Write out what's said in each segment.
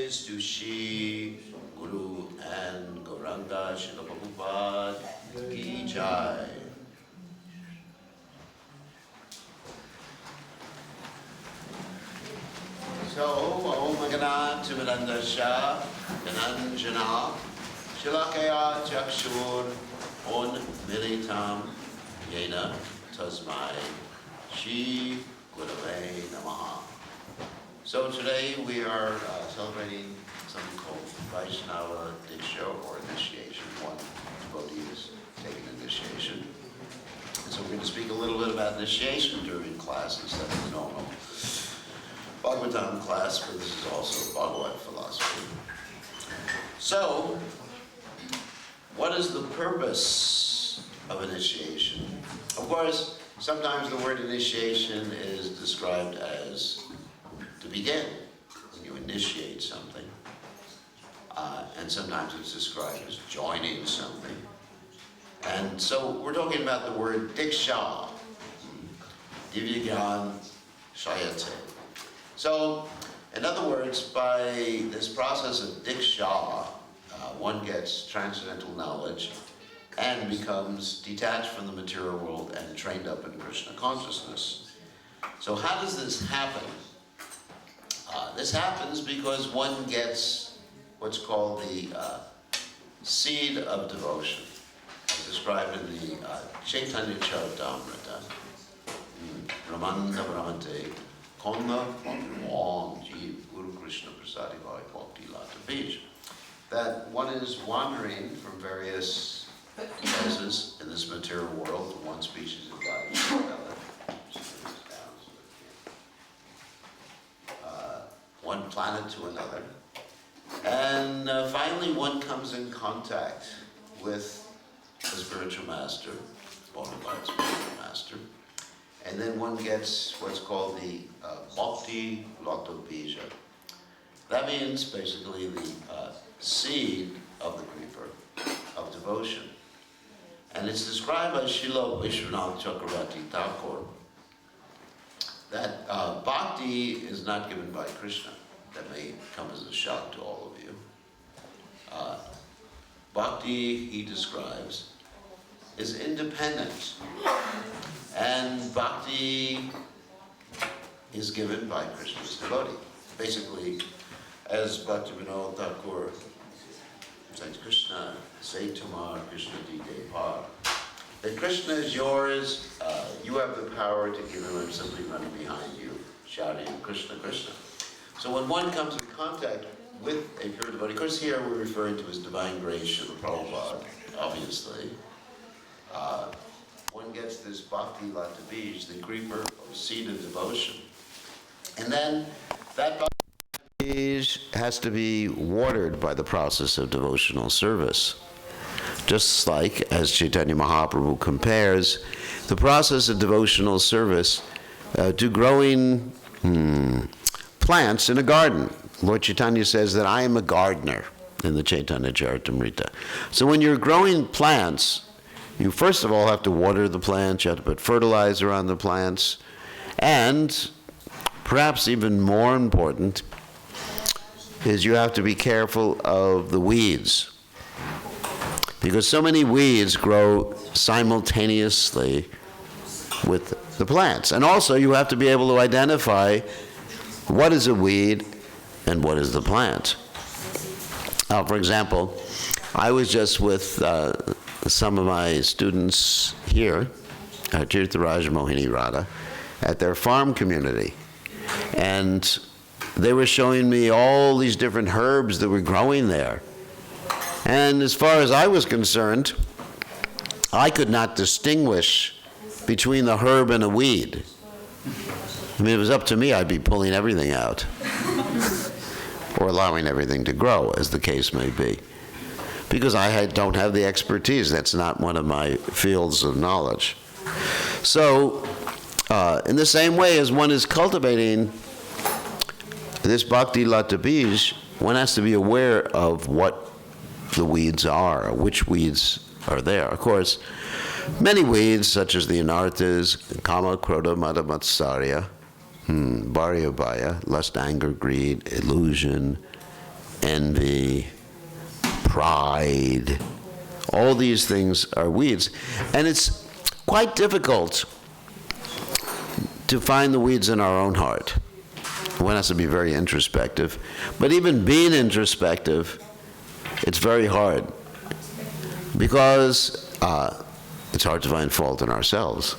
praise to Shri Guru and Gauranga Srila Prabhupada Ki Jai. So, Om Magana Timirandasha Dhananjana Shilakaya Chakshur On Militam Yena Tasmai Shri Gurave Namaha. So today we are celebrating something called Vaishnava Diksha or initiation. One devotee is taking initiation. And so we're going to speak a little bit about initiation during classes. That's the normal Bhagavatam class, but this is also Bhagavad philosophy. So, what is the purpose of initiation? Of course, sometimes the word initiation is described as to begin, when you initiate something. And sometimes it's described as joining something. And so we're talking about the word diksha, divyagyan shayate. So, in other words, by this process of diksha, one gets transcendental knowledge and becomes detached from the material world and trained up in Krishna consciousness. So how does this happen? This happens because one gets what's called the seed of devotion, as described in the Chaitanya Charitamrita. Ramanda Brahmate Konda Om Jeev Guru Krishna Prasadi Bhai Bhakti Lata Beach. That one is wandering from various places in this material world, from one species of God to another. One planet to another. And finally one comes in contact with a spiritual master, bona fide spiritual master. And then one gets what's called the Bhakti Lata Bija. That means basically the seed of the creeper of devotion. And it's described by Srila Vishwanath Chakravarti Thakur that bhakti is not given by Krishna. That may come as a shock to all of you. Bhakti, he describes, is independent. And bhakti is given by Krishna's devotee. Basically, as Bhaktivinoda Thakur says, Krishna, say Tumar, Krishna di Depar. That Krishna is yours, you have the power to give him, I'm simply running behind you, shouting, Krishna, Krishna. So when one comes in contact with a pure devotee, of course here we're referring to his divine grace, Srila Prabhupada, obviously. One gets this bhakti lata bij, the creeper or seed of devotion. And then that bhakti bij has to be watered by the process of devotional service. Just like, as Chaitanya Mahaprabhu compares, the process of devotional service to growing plants in a garden. Lord Chaitanya says that I am a gardener in the Chaitanya Charitamrita. So when you're growing plants, you first of all have to water the plants, you have to put fertilizer on the plants, and perhaps even more important is you have to be careful of the weeds. Because so many weeds grow simultaneously with the plants. And also you have to be able to identify what is a weed and what is the plant. For example, I was just with some of my students here at Tirtharaj Mohini Radha at their farm community. And they were showing me all these different herbs that were growing there. And as far as I was concerned, I could not distinguish between the herb and a weed. I mean, if it was up to me, I'd be pulling everything out. Or allowing everything to grow, as the case may be. Because I don't have the expertise. That's not one of my fields of knowledge. So, in the same way as one is cultivating this bhakti lata bij, one has to be aware of what the weeds are, which weeds are there. Of course, many weeds, such as the anarthas, kama, krodha, mada, matsarya, bharya, bhaya, lust, anger, greed, illusion, envy, pride. All these things are weeds. And it's quite difficult to find the weeds in our own heart. One has to be very introspective. But even being introspective, it's very hard, because it's hard to find fault in ourselves.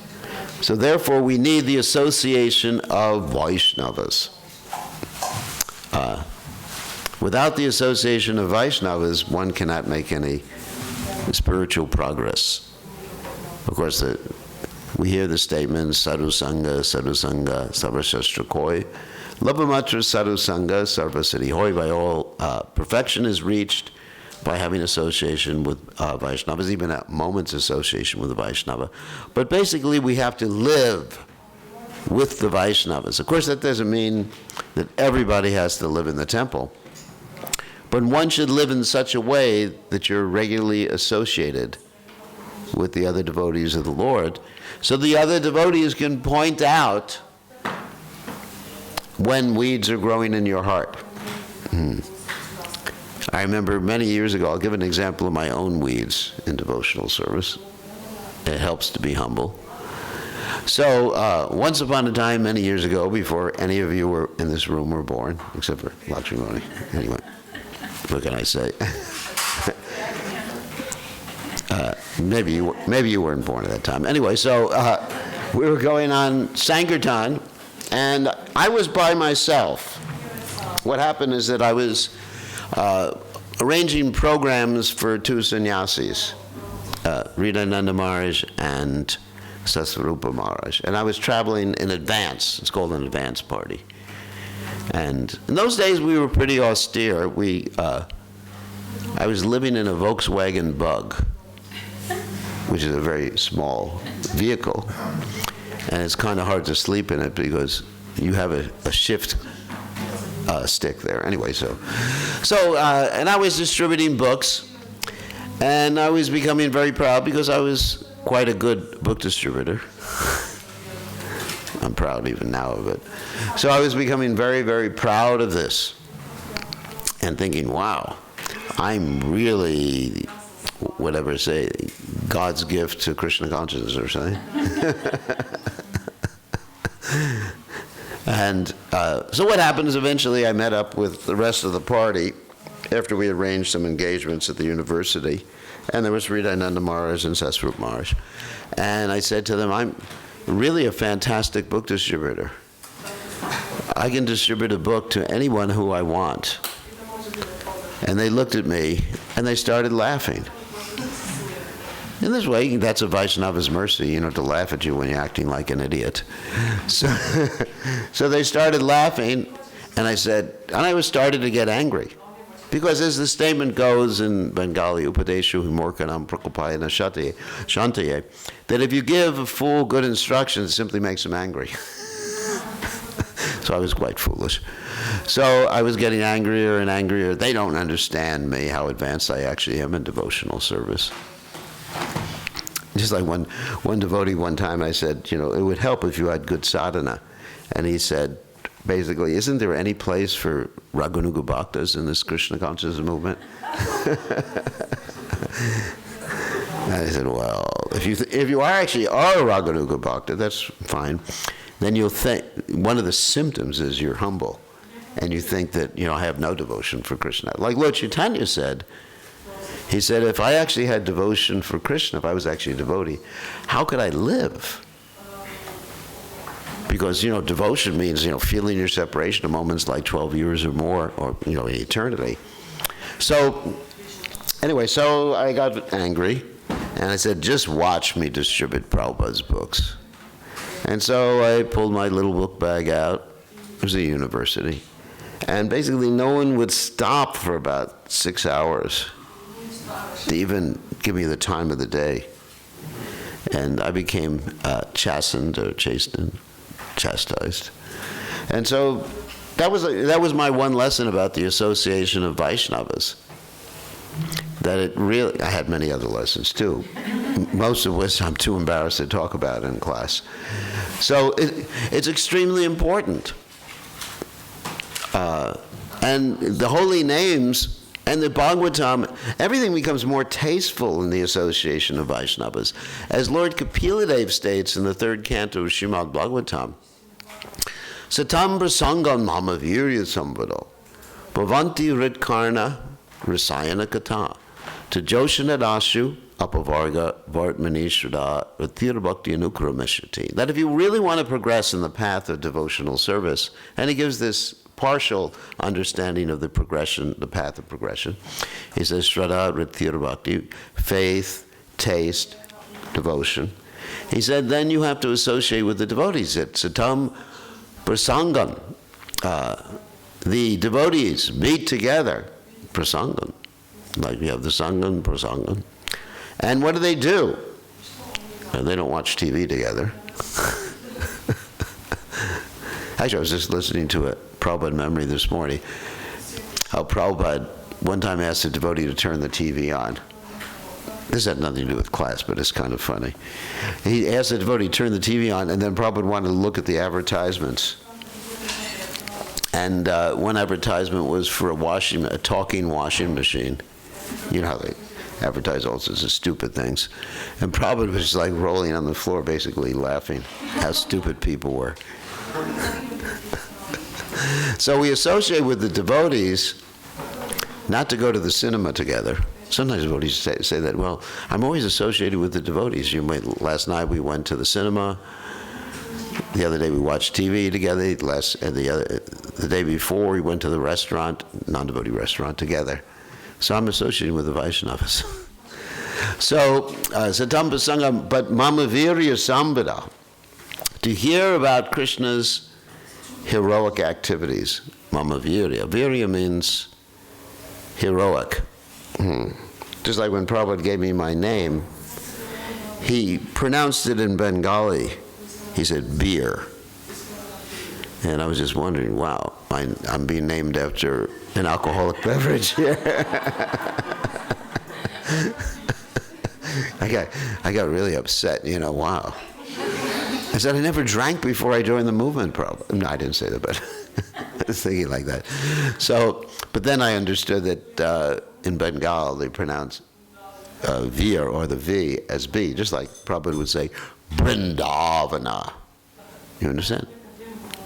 So therefore, we need the association of Vaishnavas. Without the association of Vaishnavas, one cannot make any spiritual progress. Of course, we hear the statement, sadhu sangha, sarva shastra koi. Labhamatra sadhu sangha, sarva siddhi hoy. By all, perfection is reached by having association with Vaishnavas, even a moment's association with the Vaishnava. But basically, we have to live with the Vaishnavas. Of course, that doesn't mean that everybody has to live in the temple. But one should live in such a way that you're regularly associated with the other devotees of the Lord, so the other devotees can point out when weeds are growing in your heart. I remember many years ago, I'll give an example of my own weeds in devotional service. It helps to be humble. So once upon a time, many years ago, before any of you were in this room were born, except for Lakshmani, anyway, what can I say? Maybe you weren't born at that time. Anyway, so we were going on Sankirtan, and I was by myself. What happened is that I was arranging programs for two sannyasis, Ridananda Maharaj and Sasvarupa Maharaj. And I was traveling in advance. It's called an advance party. And in those days, we were pretty austere. I was living in a Volkswagen Bug, which is a very small vehicle. And it's kind of hard to sleep in it because you have a shift stick there. Anyway, and I was distributing books, and I was becoming very proud because I was quite a good book distributor. I'm proud even now of it. So I was becoming very, very proud of this and thinking, wow, I'm really, whatever say, God's gift to Krishna consciousness or something. And so what happened is eventually I met up with the rest of the party after we arranged some engagements at the university. And there was Ridananda Maharaj and Sasvarupa Maharaj. And I said to them, I'm really a fantastic book distributor. I can distribute a book to anyone who I want. And they looked at me and they started laughing. In this way, that's a Vaishnava's mercy, to laugh at you when you're acting like an idiot. So they started laughing, and I started to get angry. Because as the statement goes in Bengali, Upadeshu Himorkanam Prakopayana Shantaye, that if you give a fool good instructions, it simply makes him angry. So I was quite foolish. So I was getting angrier and angrier. They don't understand me, how advanced I actually am in devotional service. Just like one devotee one time, I said, it would help if you had good sadhana. And he said, basically, isn't there any place for Raganuga Bhaktas in this Krishna consciousness movement? And I said, well, if you actually are a Raganuga Bhakta, that's fine. Then you'll think, one of the symptoms is you're humble. And you think that, I have no devotion for Krishna. Like Lord Chaitanya said, he said, if I actually had devotion for Krishna, if I was actually a devotee, how could I live? Because, devotion means, feeling your separation of moments like 12 years or more, or, eternity. So, anyway, so I got angry, and I said, just watch me distribute Prabhupada's books. And so I pulled my little book bag out. It was a university. And basically no one would stop for about 6 hours to even give me the time of the day. And I became chastened or chastised. And so that was my one lesson about the association of Vaishnavas. That it really, I had many other lessons too, most of which I'm too embarrassed to talk about in class. So it's extremely important. And the holy names and the Bhagavatam, everything becomes more tasteful in the association of Vaishnavas. As Lord Kapiladev states in the 3rd canto of Srimad Bhagavatam, Satam prasangam mama virya sambhado, bhavanti ritkarna rasayana kata, tajoshana dashu apavarga vartmanishvada rathira bhakti anukrameshati. That if you really want to progress in the path of devotional service, and he gives this partial understanding of the progression, the path of progression. He says, Shraddha, Rathira Bhakti, faith, taste, devotion. He said, then you have to associate with the devotees. It's Satam Prasangam. The devotees meet together, Prasangam. Like we have the Sangam, Prasangam. And what do? They don't watch TV together. Actually, I was just listening to a Prabhupada memory this morning, how Prabhupada one time asked a devotee to turn the TV on. This had nothing to do with class, but it's kind of funny. He asked the devotee to turn the TV on, and then Prabhupada wanted to look at the advertisements. And one advertisement was for a talking washing machine. You know how they advertise all sorts of stupid things. And Prabhupada was like rolling on the floor, basically laughing how stupid people were. So we associate with the devotees not to go to the cinema together. Sometimes devotees say that, well, I'm always associated with the devotees. Last night we went to the cinema. The other day we watched TV together. The day before we went to the restaurant, non-devotee restaurant, together. So I'm associated with the Vaishnavas. So, Satam Pasangam, but Mama Virya Sambhada, to hear about Krishna's heroic activities. Mama Virya. Virya means heroic. Just like when Prabhupada gave me my name, he pronounced it in Bengali. He said, beer. And I was just wondering, wow, I'm being named after an alcoholic beverage here. I got really upset, wow. I said, I never drank before I joined the movement, probably. No, I didn't say that, but I was thinking like that. So, but then I understood that in Bengal they pronounce V or the V as B, just like Prabhupada would say, Vrindavana. You understand?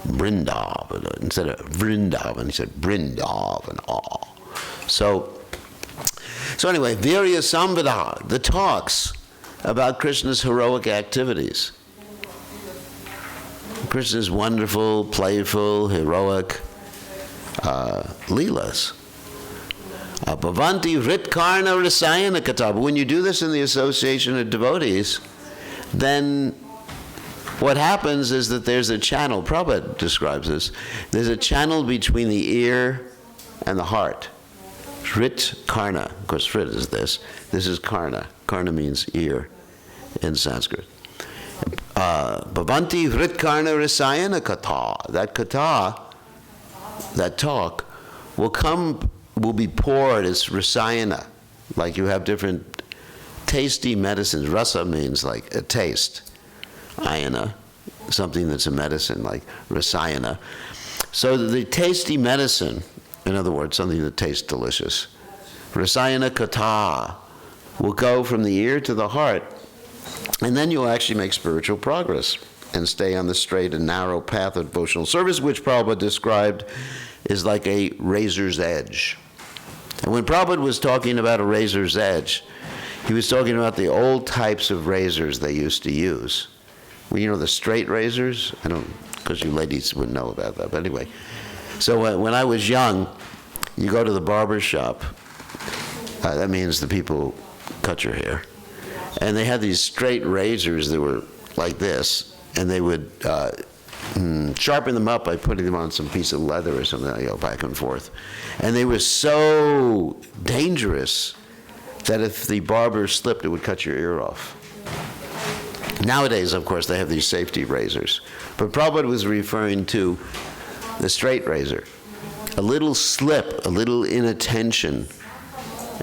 Vrindavana. Instead of Vrindavan, he said Vrindavana. So anyway, Virya Sambhada, the talks about Krishna's heroic activities. Krishna's wonderful, playful, heroic leelas. Bhavanti Ritkarna Rasayana Kata. When you do this in the association of devotees, then what happens is that there's a channel. Prabhupada describes this. There's a channel between the ear and the heart. Rit Karna. Of course, Rit is this. This is Karna. Karna means ear in Sanskrit. Bhavanti Ritkarna Rasayana Kata. That kata, that talk, will be poured as rasayana. Like you have different tasty medicines. Rasa means like a taste. Ayana, something that's a medicine, like rasayana. So the tasty medicine, in other words, something that tastes delicious, rasayana kata, will go from the ear to the heart, and then you'll actually make spiritual progress and stay on the straight and narrow path of devotional service, which Prabhupada described is like a razor's edge. And when Prabhupada was talking about a razor's edge, he was talking about the old types of razors they used to use. Well, you know the straight razors? I don't, because you ladies wouldn't know about that, but anyway. So when I was young, you go to the barber shop. That means the people cut your hair. And they had these straight razors that were like this, and they would sharpen them up by putting them on some piece of leather or something, back and forth. And they were so dangerous that if the barber slipped, it would cut your ear off. Nowadays, of course, they have these safety razors. But Prabhupada was referring to the straight razor. A little slip, a little inattention,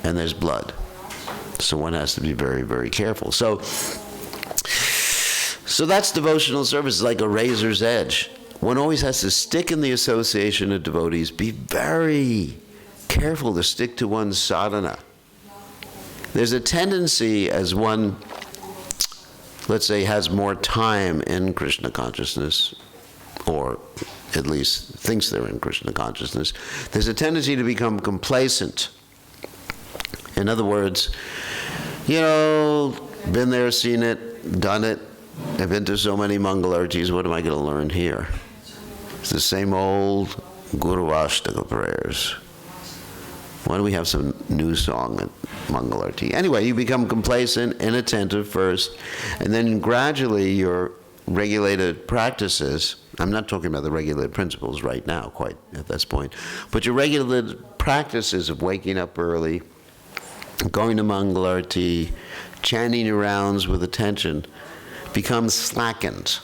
and there's blood. So one has to be very, very careful. So that's devotional service, like a razor's edge. one always has to stick in the association of devotees. Be very careful to stick to one's sadhana. There's a tendency as one, let's say, has more time in Krishna consciousness, or at least thinks they're in Krishna consciousness, there's a tendency to become complacent. In other words, you know, been there, seen it, done it. I've been to so many Mangalartis, what am I going to learn here? It's the same old Guru Ashtaka prayers. Why don't we have some new song at Mangalarti? Anyway, you become complacent, inattentive first, and then gradually your regulated practices, I'm not talking about the regulated principles right now, quite at this point, but your regulated practices of waking up early, going to Mangalarti, chanting your rounds with attention, become slackened.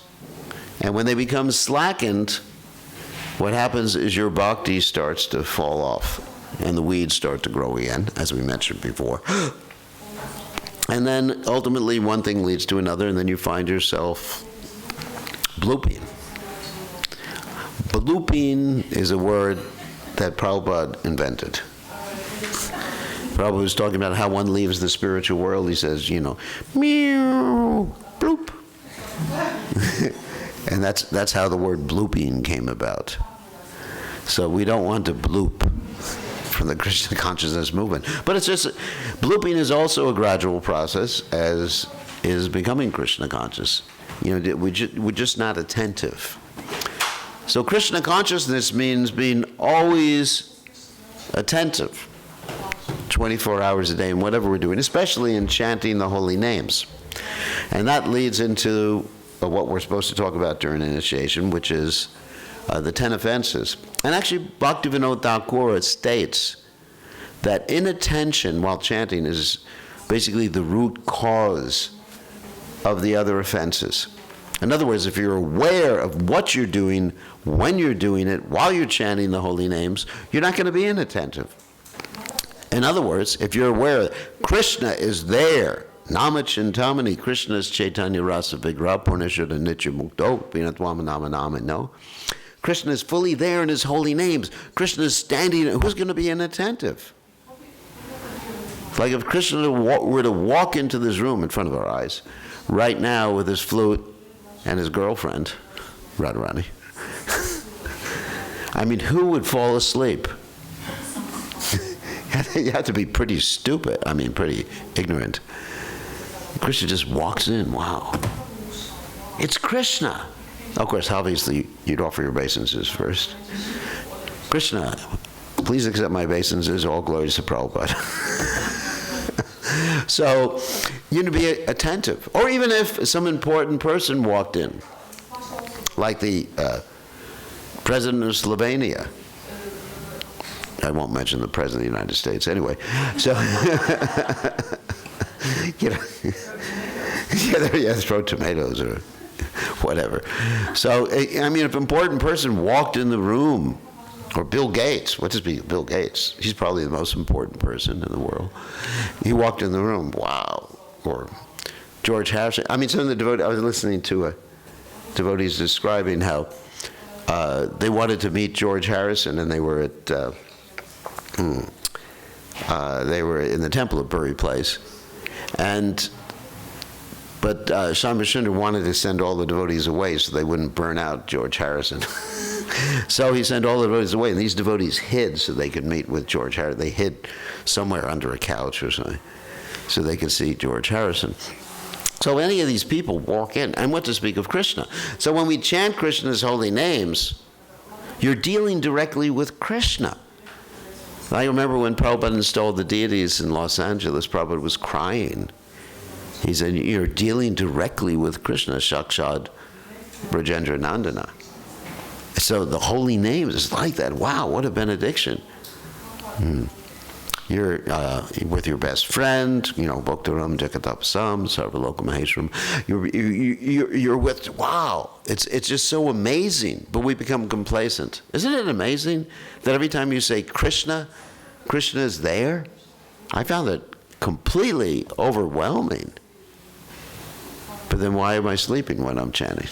And when they become slackened, what happens is your bhakti starts to fall off, and the weeds start to grow again, as we mentioned before. And then ultimately one thing leads to another, and then you find yourself blooping. Blooping is a word that Prabhupada invented. Prabhupada was talking about how one leaves the spiritual world. He says, you know, meow, bloop. And that's how the word blooping came about. So we don't want to bloop from the Krishna consciousness movement. But it's just, blooping is also a gradual process, as is becoming Krishna conscious. You know, we're just not attentive. So Krishna consciousness means being always attentive, 24 hours a day in whatever we're doing, especially in chanting the holy names. And that leads into what we're supposed to talk about during initiation, which is the 10 offenses. And actually, Bhaktivinoda Thakur states that inattention while chanting is basically the root cause of the other offenses. In other words, if you're aware of what you're doing, when you're doing it, while you're chanting the holy names, you're not going to be inattentive. In other words, if you're aware that Krishna is there, Nama Chintamani, Krishna is Chaitanya Rasa Vigraha Purneshwara Nitya Mukto, Vinatwama Nama Nama No. Krishna is fully there in his holy names. Krishna is standing, who's going to be inattentive? Like if Krishna were to walk into this room in front of our eyes, right now with his flute and his girlfriend, Radharani. I mean, who would fall asleep? You have to be pretty stupid, I mean, pretty ignorant. Krishna just walks in, wow. It's Krishna. Of course, obviously, you'd offer your obeisances first. Krishna, please accept my obeisances, all glories to Prabhupada. So, you need to be attentive. Or even if some important person walked in, like the President of Slovenia. I won't mention the President of the United States anyway. So, you know, throw tomatoes or whatever. So, I mean, if an important person walked in the room, or Bill Gates, what does Bill Gates? He's probably the most important person in the world. He walked in the room, wow. Or George Harrison. I mean, some of the devotees, I was listening to devotees describing how they wanted to meet George Harrison, and they were at, they were in the temple of Bury Place. But Shambhasundar wanted to send all the devotees away so they wouldn't burn out George Harrison. So he sent all the devotees away, and these devotees hid so they could meet with George Harrison. They hid somewhere under a couch or something so they could see George Harrison. So any of these people walk in, and what to speak of Krishna. So when we chant Krishna's holy names, you're dealing directly with Krishna. I remember when Prabhupada installed the deities in Los Angeles, Prabhupada was crying. He said, you're dealing directly with Krishna, Shakshad Brajendra Nandana. So the holy names is like that. Wow, what a benediction. You're with your best friend, you know, Bhaktaram Jakatapasam, Sarvaloka Maheshwaram. You're with, wow, it's just so amazing. But we become complacent. Isn't it amazing that every time you say Krishna, Krishna is there? I found it completely overwhelming. But then why am I sleeping when I'm chanting?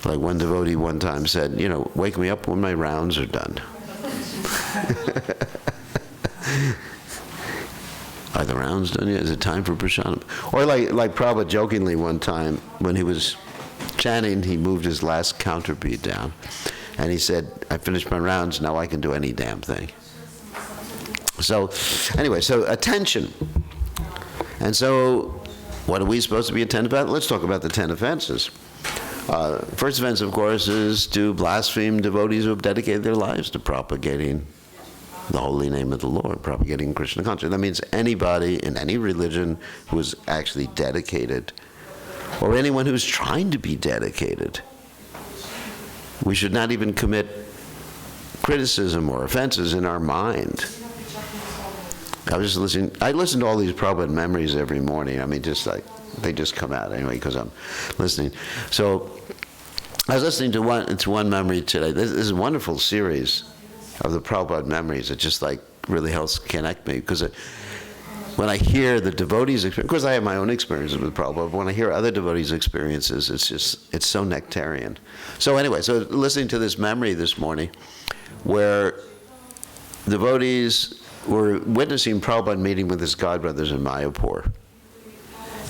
Like one devotee one time said, you know, wake me up when my rounds are done. Are the rounds done yet? Is it time for prasadam? Or like Prabhupada jokingly one time, when he was chanting, he moved his last counterbeat down. And he said, I finished my rounds, now I can do any damn thing. So, anyway, so attention. And so, what are we supposed to be attentive about? Let's talk about the 10 offenses. First offense, of course, is to blaspheme devotees who have dedicated their lives to propagating the holy name of the Lord, propagating Krishna consciousness. That means anybody in any religion who is actually dedicated, or anyone who's trying to be dedicated. We should not even commit criticism or offenses in our mind. I listen to all these Prabhupada memories every morning. I mean, just like, they just come out anyway because I'm listening. So, I was listening to one memory today. This is a wonderful series of the Prabhupada memories. It just like really helps connect me, because when I hear the devotees' experience, of course I have my own experiences with Prabhupada, but when I hear other devotees' experiences, it's so nectarian. So anyway, so listening to this memory this morning, where devotees were witnessing Prabhupada meeting with his godbrothers in Mayapur.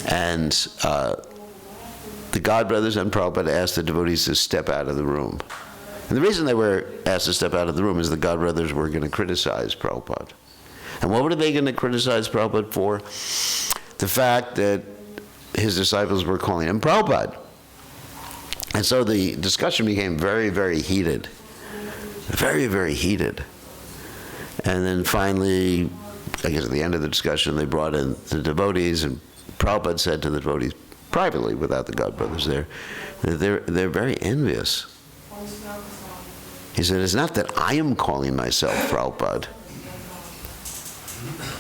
And the godbrothers and Prabhupada asked the devotees to step out of the room. And the reason they were asked to step out of the room is the godbrothers were going to criticize Prabhupada. And what were they going to criticize Prabhupada for? The fact that his disciples were calling him Prabhupada. And so the discussion became very, very heated. Very, very heated. And then finally, I guess at the end of the discussion, they brought in the devotees, and Prabhupada said to the devotees, privately, without the godbrothers there, that they're very envious. He said, it's not that I am calling myself Prabhupada.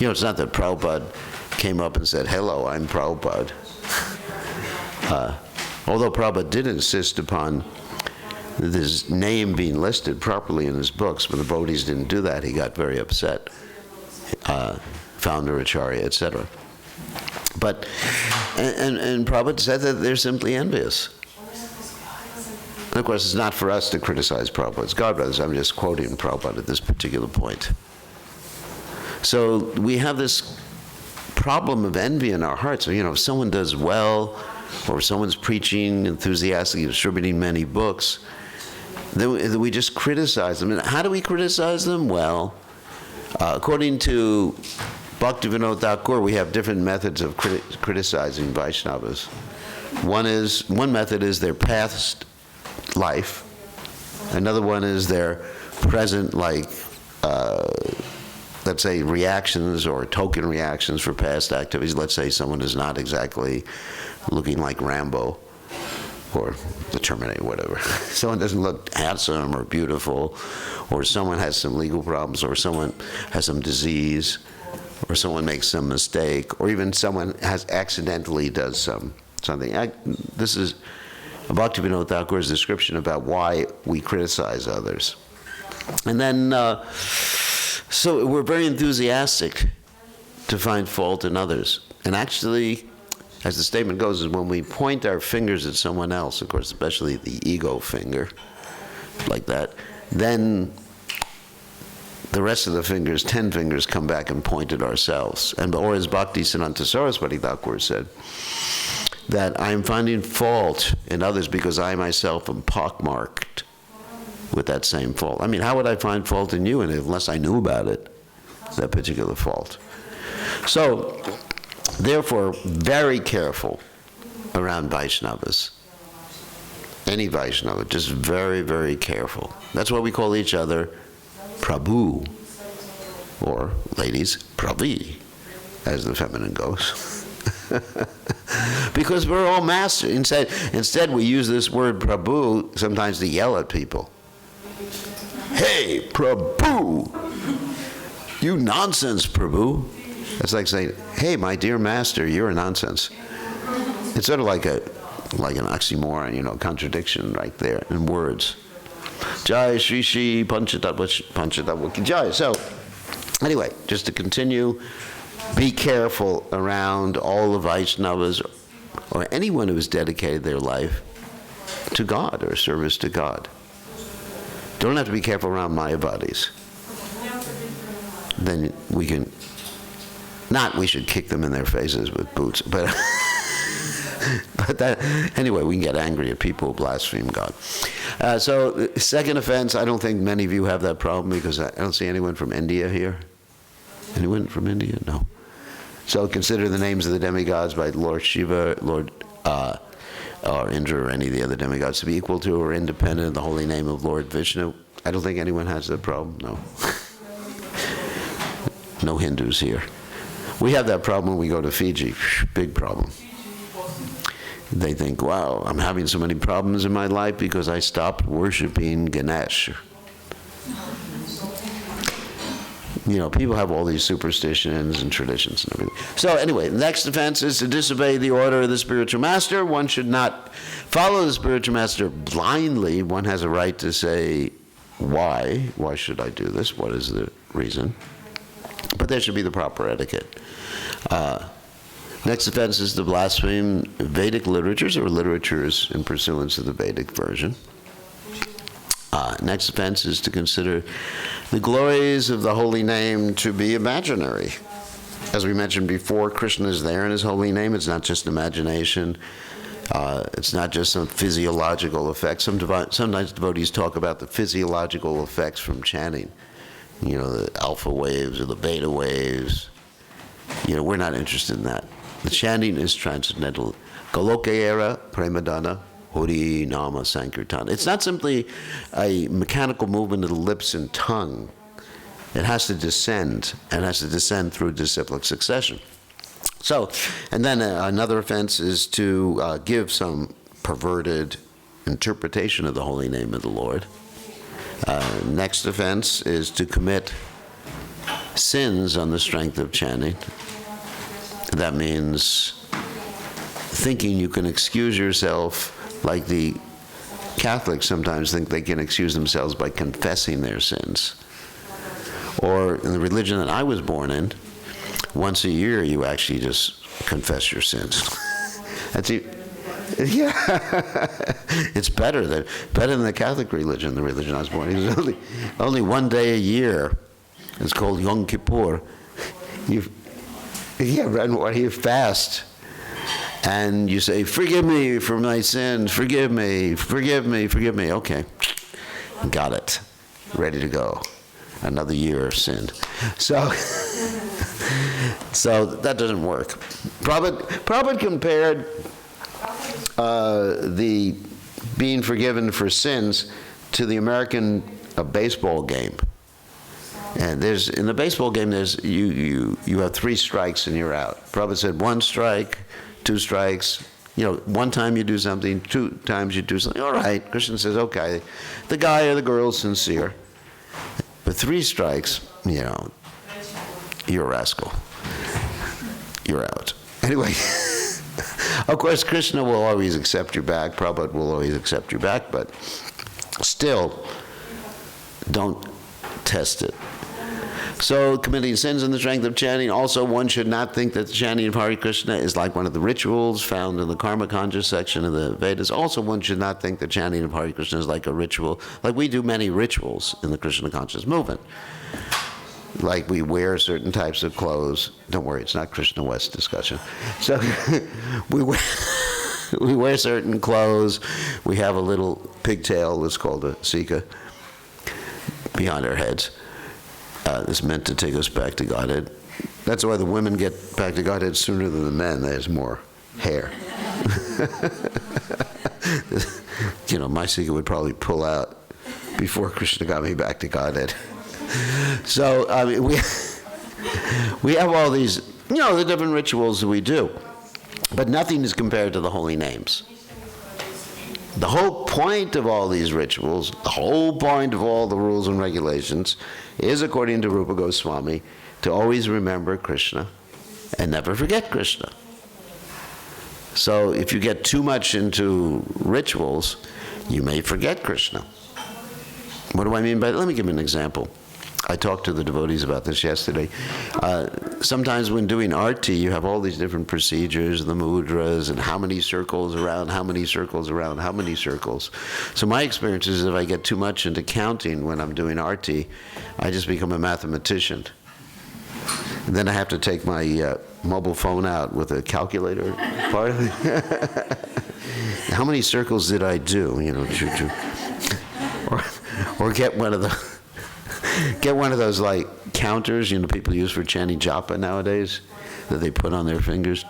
You know, it's not that Prabhupada came up and said, hello, I'm Prabhupada. Although Prabhupada did insist upon his name being listed properly in his books, when the devotees didn't do that, he got very upset. Founder Acharya, etc. But, and Prabhupada said that they're simply envious. And of course, it's not for us to criticize Prabhupada's godbrothers. I'm just quoting Prabhupada at this particular point. So we have this problem of envy in our hearts. So, you know, if someone does well, or someone's preaching enthusiastically, distributing many books, then we just criticize them. And how do we criticize them? Well, according to Bhaktivinoda Thakur, we have different methods of criticizing Vaishnavas. One method is their past life. Another one is their present, like, let's say, reactions or token reactions for past activities. Let's say someone is not exactly looking like Rambo or the Terminator, whatever. Someone doesn't look handsome or beautiful, or someone has some legal problems, or someone has some disease, or someone makes some mistake, or even someone has accidentally does something. This is Bhaktivinoda Thakur's description about why we criticize others. And then, so we're very enthusiastic to find fault in others. And actually, as the statement goes, is when we point our fingers at someone else, of course, especially the ego finger, like that, then the rest of the fingers, 10 fingers, come back and point at ourselves. Or as Bhaktisiddhanta Saraswati Thakur said, that I'm finding fault in others because I myself am pockmarked with that same fault. I mean, how would I find fault in you unless I knew about it, that particular fault? So, therefore, very careful around Vaishnavas. Any Vaishnava, just very, very careful. That's why we call each other Prabhu, or ladies, Pravi, as the feminine goes. Because we're all masters. Instead, we use this word Prabhu sometimes to yell at people. Hey, Prabhu! You nonsense, Prabhu. It's like saying, hey, my dear master, you're a nonsense. It's sort of like an oxymoron, you know, contradiction right there in words. Jai Shri Shri Panchatattva Jai. So, anyway, just to continue, be careful around all the Vaishnavas or anyone who has dedicated their life to God or service to God. Don't have to be careful around Mayavadis. Then we can, not we should kick them in their faces with boots, but but that, anyway, we can get angry at people who blaspheme God. So second offense, I don't think many of you have that problem because I don't see anyone from India here. Anyone from India? No. So consider the names of the demigods by Lord Shiva, Lord or Indra or any of the other demigods to be equal to or independent of the holy name of Lord Vishnu. I don't think anyone has that problem, no. No Hindus here. We have that problem when we go to Fiji, big problem. They think, wow, I'm having so many problems in my life because I stopped worshiping Ganesh. You know, people have all these superstitions and traditions and everything. So anyway, the next offense is to disobey the order of the spiritual master. One should not follow the spiritual master blindly. One has a right to say, why? Why should I do this? What is the reason? But there should be the proper etiquette. Next offense is to blaspheme Vedic literatures or literatures in pursuance of the Vedic version. Next offense is to consider the glories of the holy name to be imaginary. As we mentioned before, Krishna is there in his holy name. It's not just imagination. It's not just some physiological effects. Sometimes devotees talk about the physiological effects from chanting. You know, the alpha waves or the beta waves. You know, we're not interested in that. The chanting is transcendental. Golokayera Premadana Hori Nama Sankirtan. It's not simply a mechanical movement of the lips and tongue. It has to descend, and it has to descend through disciplic succession. So, and then another offense is to give some perverted interpretation of the holy name of the Lord. Next offense is to commit sins on the strength of chanting. That means thinking you can excuse yourself, like the Catholics sometimes think they can excuse themselves by confessing their sins. Or in the religion that I was born in, once a year you actually just confess your sins. That's it. Yeah, it's better than the Catholic religion, the religion I was born in. It was only one day a year. It's called Yom Kippur. You fast, and you say, "Forgive me for my sins. Forgive me, forgive me, forgive me." Okay, got it. Ready to go. Another year of sin. So that doesn't work. Prabhupada compared the being forgiven for sins to the American baseball game. And in the baseball game, you have 3 strikes and you're out. Prabhupada said 1 strike, 2 strikes. You know, 1 time you do something, 2 times you do something. All right. Krishna says, okay, the guy or the girl is sincere. But 3 strikes, you know, you're a rascal. You're out. Anyway, of course, Krishna will always accept your back. Prabhupada will always accept your back, but still, don't test it. So, committing sins in the strength of chanting. Also, one should not think that the chanting of Hare Krishna is like one of the rituals found in the Karma Kanja section of the Vedas. Also, one should not think the chanting of Hare Krishna is like a ritual, like we do many rituals in the Krishna conscious movement. Like we wear certain types of clothes. Don't worry, it's not Krishna West discussion. So, we wear certain clothes. We have a little pigtail that's called a sika behind our heads. It's meant to take us back to Godhead. That's why the women get back to Godhead sooner than the men. There's more hair. You know, my sika would probably pull out before Krishna got me back to Godhead. So, I mean, we have all these, you know, the different rituals that we do. But nothing is compared to the holy names. The whole point of all these rituals, the whole point of all the rules and regulations is, according to Rupa Goswami, to always remember Krishna and never forget Krishna. So if you get too much into rituals, you may forget Krishna. What do I mean by that? Let me give you an example. I talked to the devotees about this yesterday. Sometimes when doing arti, you have all these different procedures, the mudras, and how many circles around, how many circles around, how many circles. So my experience is if I get too much into counting when I'm doing arti, I just become a mathematician. And then I have to take my mobile phone out with a calculator part of it. How many circles did I do? You know, or get one of those like counters, you know, people use for chanting japa nowadays, that they put on their fingers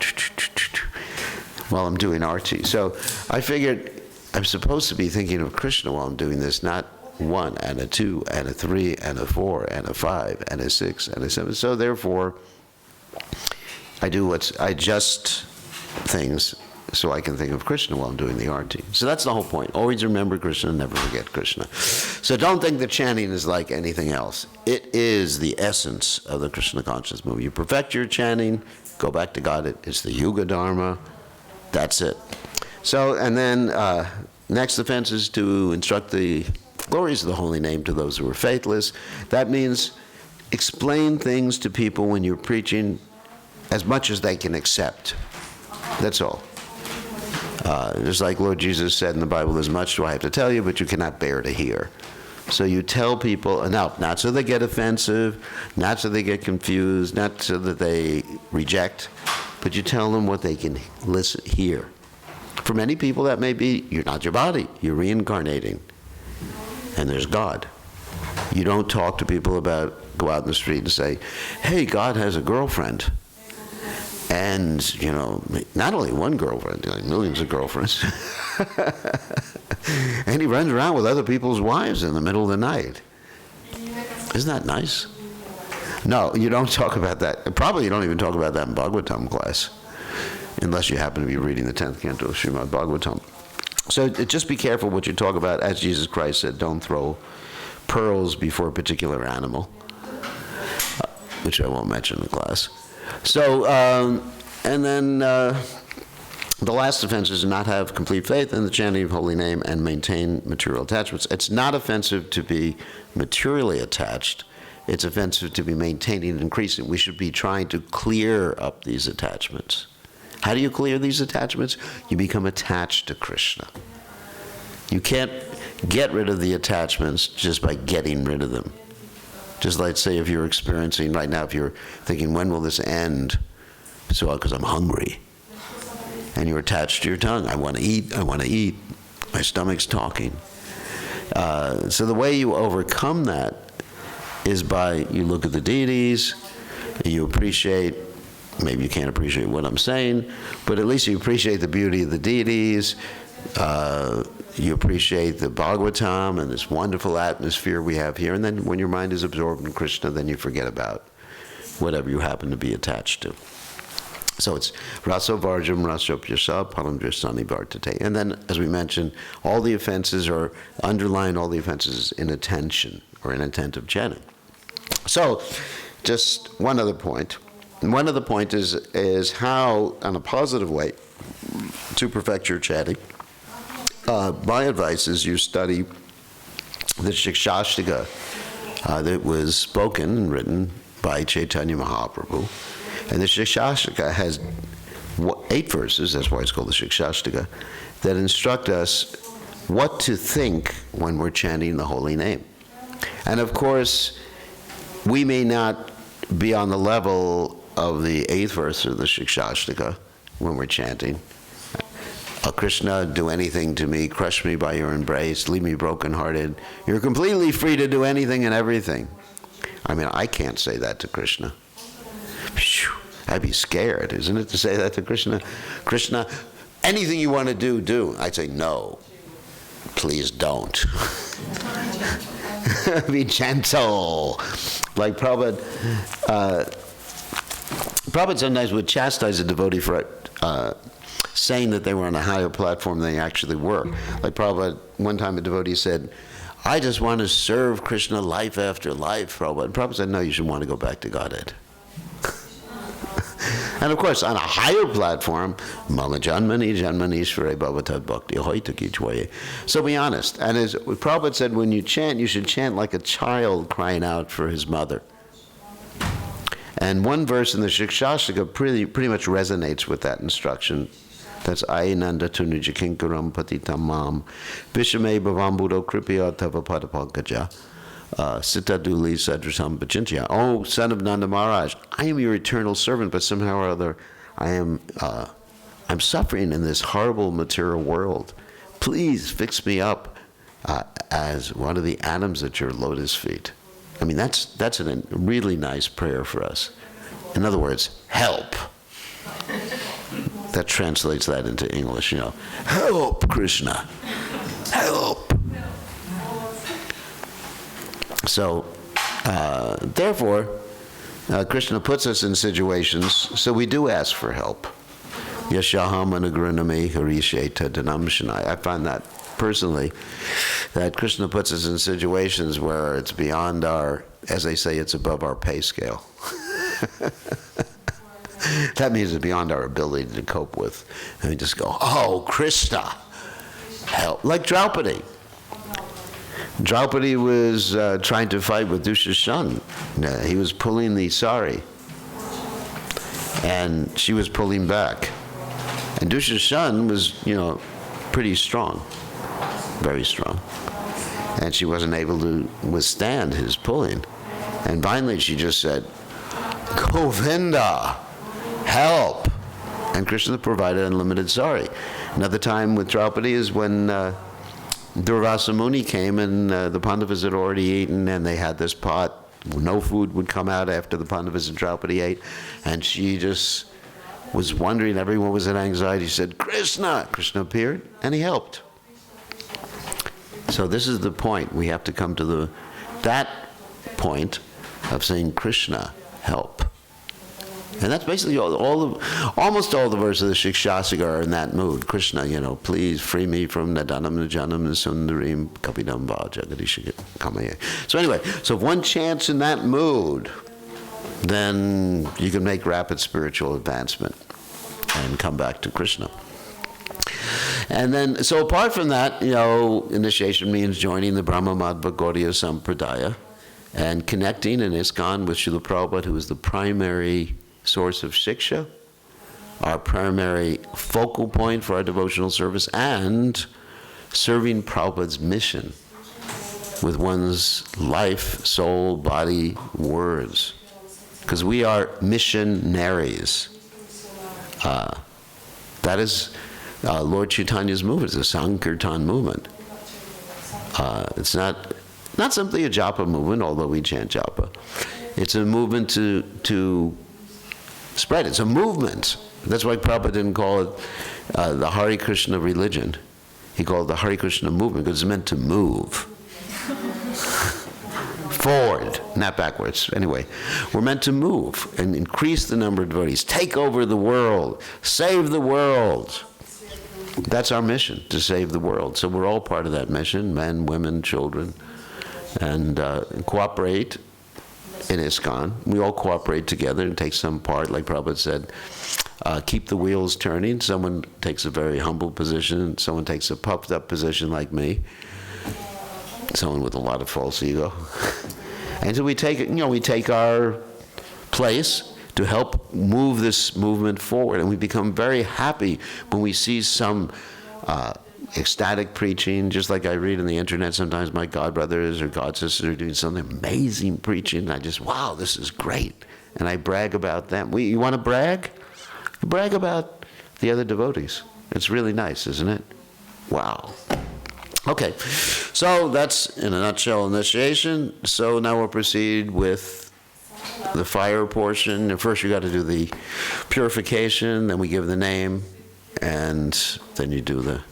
while I'm doing arti. So I figured I'm supposed to be thinking of Krishna while I'm doing this, not 1 and a 2 and a 3 and a 4 and a 5 and a 6 and a 7. So therefore, I adjust things so I can think of Krishna while I'm doing the arti. So that's the whole point. Always remember Krishna, never forget Krishna. So don't think that chanting is like anything else. It is the essence of the Krishna conscious movement. You perfect your chanting, go back to God. It's the Yuga Dharma. That's it. So, and then next offense is to instruct the glories of the holy name to those who are faithless. That means explain things to people when you're preaching as much as they can accept. That's all. Just like Lord Jesus said in the Bible, as much do I have to tell you, but you cannot bear to hear. So you tell people, now, not so they get offensive, not so they get confused, not so that they reject, but you tell them what they can hear. For many people, that may be, you're not your body, you're reincarnating, and there's God. You don't talk to people about, go out in the street and say, hey, God has a girlfriend. And, you know, not only one girlfriend, like millions of girlfriends. And he runs around with other people's wives in the middle of the night. Isn't that nice? No, you don't talk about that. Probably you don't even talk about that in Bhagavatam class, unless you happen to be reading the 10th canto of Srimad Bhagavatam. So just be careful what you talk about. As Jesus Christ said, don't throw pearls before a particular animal, which I won't mention in the class. So, and then the last offense is to not have complete faith in the chanting of holy name and maintain material attachments. It's not offensive to be materially attached. It's offensive to be maintaining and increasing. We should be trying to clear up these attachments. How do you clear these attachments? You become attached to Krishna. You can't get rid of the attachments just by getting rid of them. Just like, say, if you're experiencing right now, if you're thinking, when will this end? So, because I'm hungry. And you're attached to your tongue. I want to eat, I want to eat. My stomach's talking. So the way you overcome that is by, you look at the deities, you appreciate, maybe you can't appreciate what I'm saying, but at least you appreciate the beauty of the deities. You appreciate the Bhagavatam and this wonderful atmosphere we have here, and then when your mind is absorbed in Krishna, then you forget about whatever you happen to be attached to. So it's raso varjam rasopyasa param drisani vartate. And then, as we mentioned, all the offenses are, underlying all the offenses in attention or in attentive So, just one other point. And one other point is how, on a positive way, to perfect your chanting. My advice is you study the Shikshashtaka that was spoken and written by Chaitanya Mahaprabhu. And the Shikshashtaka has 8 verses, that's why it's called the Shikshashtaka, that instruct us what to think when we're chanting the holy name. And of course, we may not be on the level of the 8th verse of the Shikshashtaka when we're chanting. Krishna, do anything to me, crush me by your embrace, leave me brokenhearted. You're completely free to do anything and everything. I mean, I can't say that to Krishna. I'd be scared, isn't it, to say that to Krishna? Krishna, anything you want to do, do. I'd say, no, please don't. Be gentle. Like Prabhupada, Prabhupada sometimes would chastise a devotee for saying that they were on a higher platform than they actually were. Like Prabhupada, one time a devotee said, I just want to serve Krishna life after life, Prabhupada. And Prabhupada said, no, you should want to go back to Godhead. And of course, on a higher platform, Mama Janmani Janmanishvare Bhavatad Bhakti Hoitaki Chwaye. So be honest. And as Prabhupada said, when you chant, you should chant like a child crying out for his mother. And one verse in the Shikshastika pretty much resonates with that instruction. That's Ainanda Tunuja Kinkaram Patitamam Vishame Bhavambudo Kripya Tavapadapalkaja Sitaduli Sadrasam Bachintya. Oh, son of Nanda Maharaj, I am your eternal servant, but somehow or other I'm suffering in this horrible material world. Please fix me up as one of the atoms at your lotus feet. I mean, that's a really nice prayer for us. In other words, help. That translates that into English, Help, Krishna. Help. So, therefore, Krishna puts us in situations, so we do ask for help. Yashaham anagraname harisheta dhanam shanai. I find that personally, that Krishna puts us in situations where it's beyond our, as they say, it's above our pay scale. That means it's beyond our ability to cope with. And we just go, oh, Krishna, help. Like Draupadi. Draupadi was trying to fight with Dushashan. He was pulling the sari, and she was pulling back. And Dushashan was, pretty strong, very strong. And she wasn't able to withstand his pulling. And finally she just said, Govinda, help! And Krishna provided unlimited sari. Another time with Draupadi is when Durvasa Muni came and the Pandavas had already eaten, and they had this pot. No food would come out after the Pandavas and Draupadi ate. And she just was wondering, everyone was in anxiety. She said, Krishna! Krishna appeared, and he helped. So this is the point. We have to come to that point of saying, Krishna, help. And that's basically almost all the verses of the Shikshastika are in that mood. Krishna, please free me from Nadanam Najanam Sundarim Kapidam Jagadishika Kamaye. So anyway, so if one chants in that mood, then you can make rapid spiritual advancement and come back to Krishna. And then, so apart from that, initiation means joining the Brahma Madhva Gaudiya Sampradaya and connecting in ISKCON with Srila Prabhupada, who is the primary source of Shiksha, our primary focal point for our devotional service, and serving Prabhupada's mission with one's life, soul, body, words. Because we are missionaries. That is Lord Chaitanya's movement. It's a Sankirtan movement. It's not simply a japa movement, although we chant japa. It's a movement to spread. It's a movement. That's why Prabhupada didn't call it the Hare Krishna religion. He called it the Hare Krishna movement because it's meant to move. Forward, not backwards. Anyway, we're meant to move and increase the number of devotees, take over the world, save the world. That's our mission, to save the world. So we're all part of that mission, men, women, children, and cooperate in ISKCON. We all cooperate together and take some part, like Prabhupada said, keep the wheels turning. Someone takes a very humble position, someone takes a puffed up position like me, someone with a lot of false ego. And so we take our place to help move this movement forward. And we become very happy when we see some ecstatic preaching, just like I read on the internet sometimes my godbrothers or godsisters are doing something amazing preaching, and I just, wow, this is great. And I brag about them. You want to brag? Brag about the other devotees. It's really nice, isn't it? Wow. Okay, so that's in a nutshell initiation. So now we'll proceed with the fire portion. And first you got to do the purification, then we give the name, and then you do the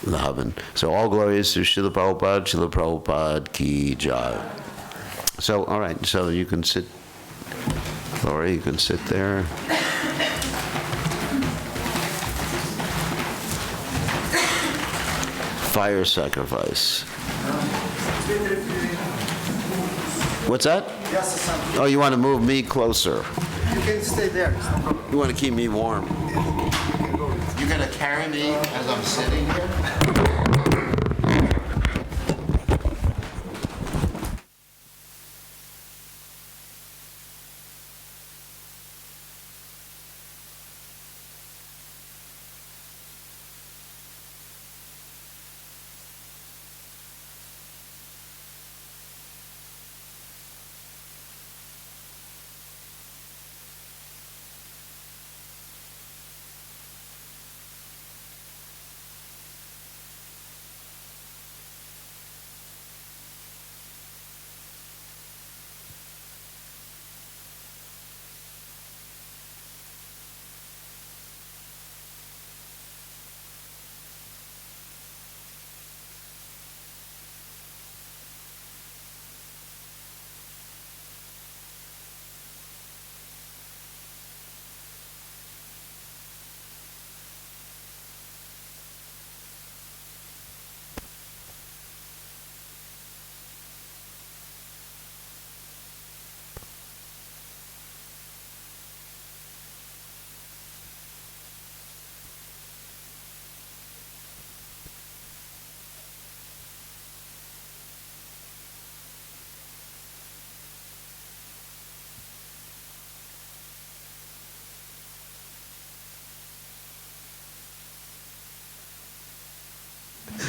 Havan. So all glories to Srila Prabhupada ki jai. So, all right, so you can sit, Laura, you can sit there. Fire sacrifice. What's that? Oh, you want to move me closer. You can stay there, it's no problem. You want to keep me warm. You can go. You're going to carry me as I'm sitting here?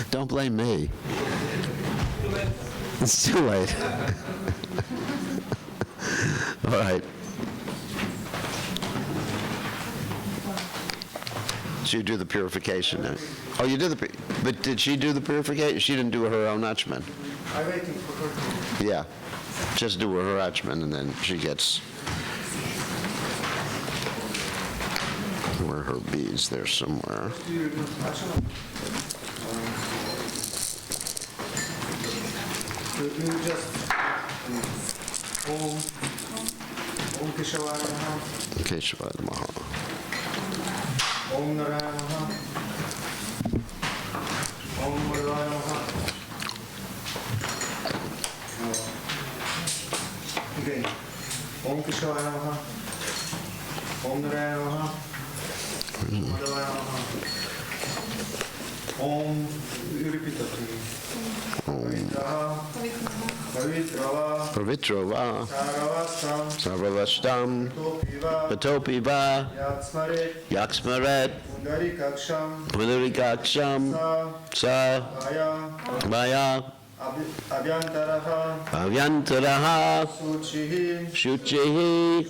Don't blame me. It's too late. All right. So you do the purification now. Oh, you did but did she do the purification? She didn't do her own achman. I'm waiting for her. Yeah. Just do her achman, and then she gets where her beads there somewhere. You just Om Keshawaya Namaha, Keshava Namaha. Om Narayana Namaha, Om Madhvaya Namaha. Again, Om Keshawaya Namaha, Om Narayana Namaha, Om Madhvaya Namaha. Om, you repeat that to me. Pavitrava Sarvavastam Patopiva Yaksmaret Pundarikaksham Sa Maya Avyantaraha Shuchihi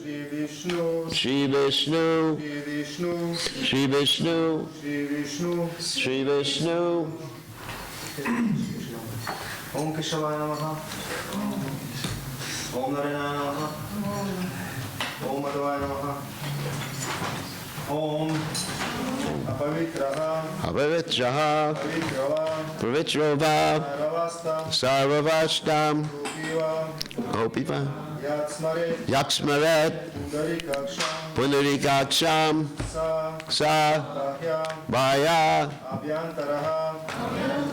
Shri Vishnu Shri Vishnu Shri Vishnu Om Keshavaya Namaha, Om Narayana Namaha, Om Madhvaya Namaha, Om Apavitraha Apavitraha Pavitrova Sarvavastam Gopiva Yaksmaret Pundarikaksham Sa Vaya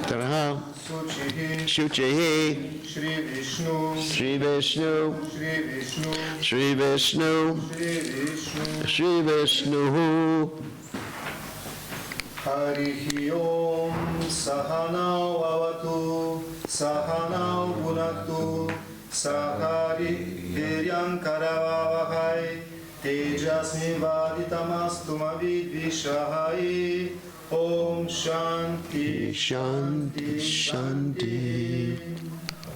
Taraha Shuchihi Shri Vishnu Shri Vishnu Shri Vishnu Harihi Om Sahanau Avatu Sahanau Gunaktu Sahari Hiryam Karavavahai Tejasmi Vaditamastu Mavidvishahai Om Shanti Shanti Shanti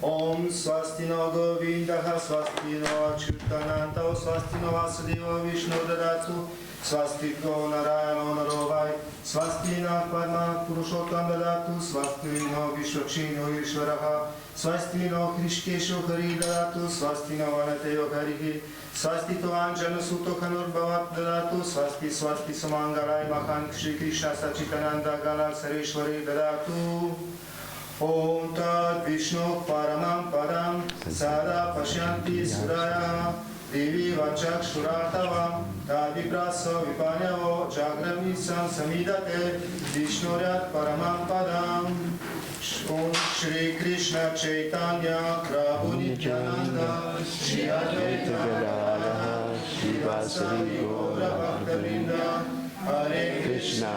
Om Swastino Govindaha Swastino Achyutananta Swastino Vasudeva Vishnu Dadatu Swastiko Narayano Narovai Swastina Padma Purushottam Dadatu Swastino Vishwakshino Ishvaraha Swastino Krishkesho Hari Dadatu Swastino Vanateyo Harihi Swastito Anjana Suto Kanur Bhavat Dadatu Swasti Swasti Sumangalai Mahan Shri Krishna Sachitananda Gala Sareshwari Dadatu Om Tad Vishnu Paramam Padam Sada Pashyanti Sudaya Devi Vachak Shuratava Tadiprasa Vipanyavo Jagramnisam Samidate Vishnuryat Paramam Padam Om Shri Krishna Chaitanya Prabhu Nityananda Shri Advaita Gadadhara Shri Vasari Gaura Bhaktavinda, Hare Krishna,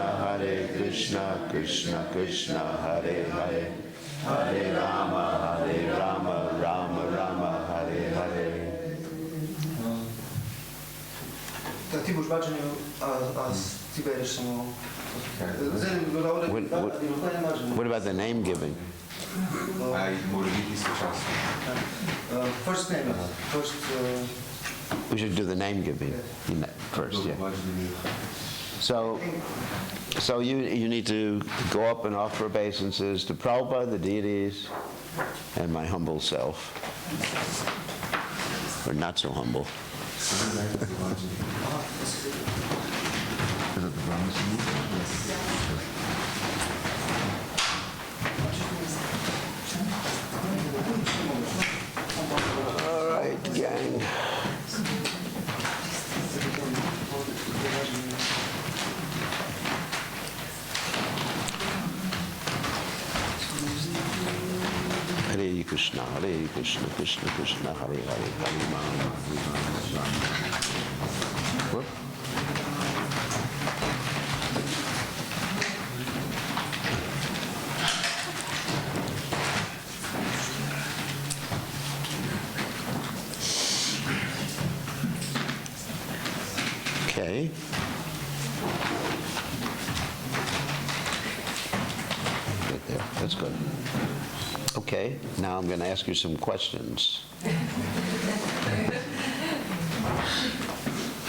Krishna Krishna, Hare Hare, Hare Rama, Rama Rama, Hare Hare. Ti boš bačenju, a ti bereš samo... What about the name giving? First name, first... We should do the name giving first, yeah. So you need to go up and offer obeisances to Prabhupada, the deities, and my humble self. Or not so humble. All right, gang. Hare Krishna, Krishna Krishna, Hare Hare, Hare Rama, Whoop. Okay. Right there. That's good. Okay, now I'm going to ask you some questions.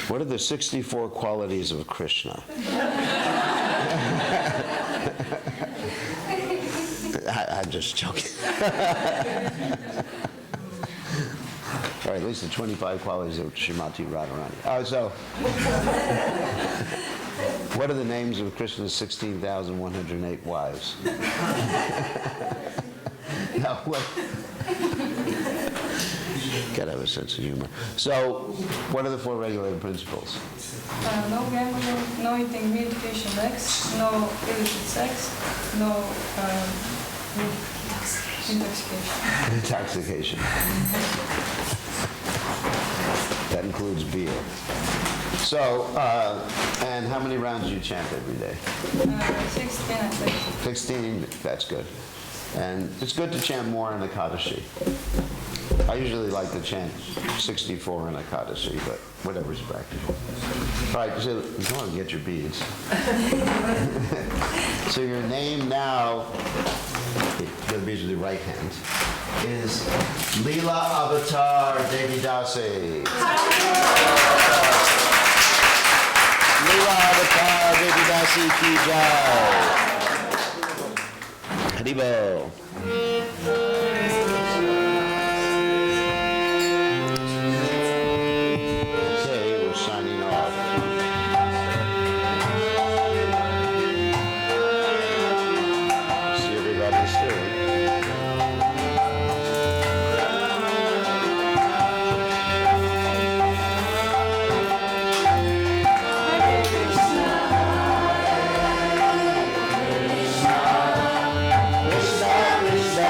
What are the 64 qualities of Krishna? I'm just joking. All right, at least the 25 qualities of Srimati Radharani. So, what are the names of Krishna's 16,108 wives? No, what? Gotta have a sense of humor. So, what are the 4 regulated principles? No gambling, no eating meat, fish, and eggs, no illicit sex, no intoxication. Intoxication. That includes beer. So, and how many rounds do you chant every day? 16 and 20. 16, that's good. And it's good to chant more in Ekadashi. I usually like to chant 64 in Ekadashi, but whatever's practical. All right, so go on and get your beads. So your name now, the beads with the right hand, is Leela Avatar Devi Dasi. Leela Avatar Devi Dasi ki jai. Haribo. Okay, we're signing off. See everybody soon. Krishna, Krishna,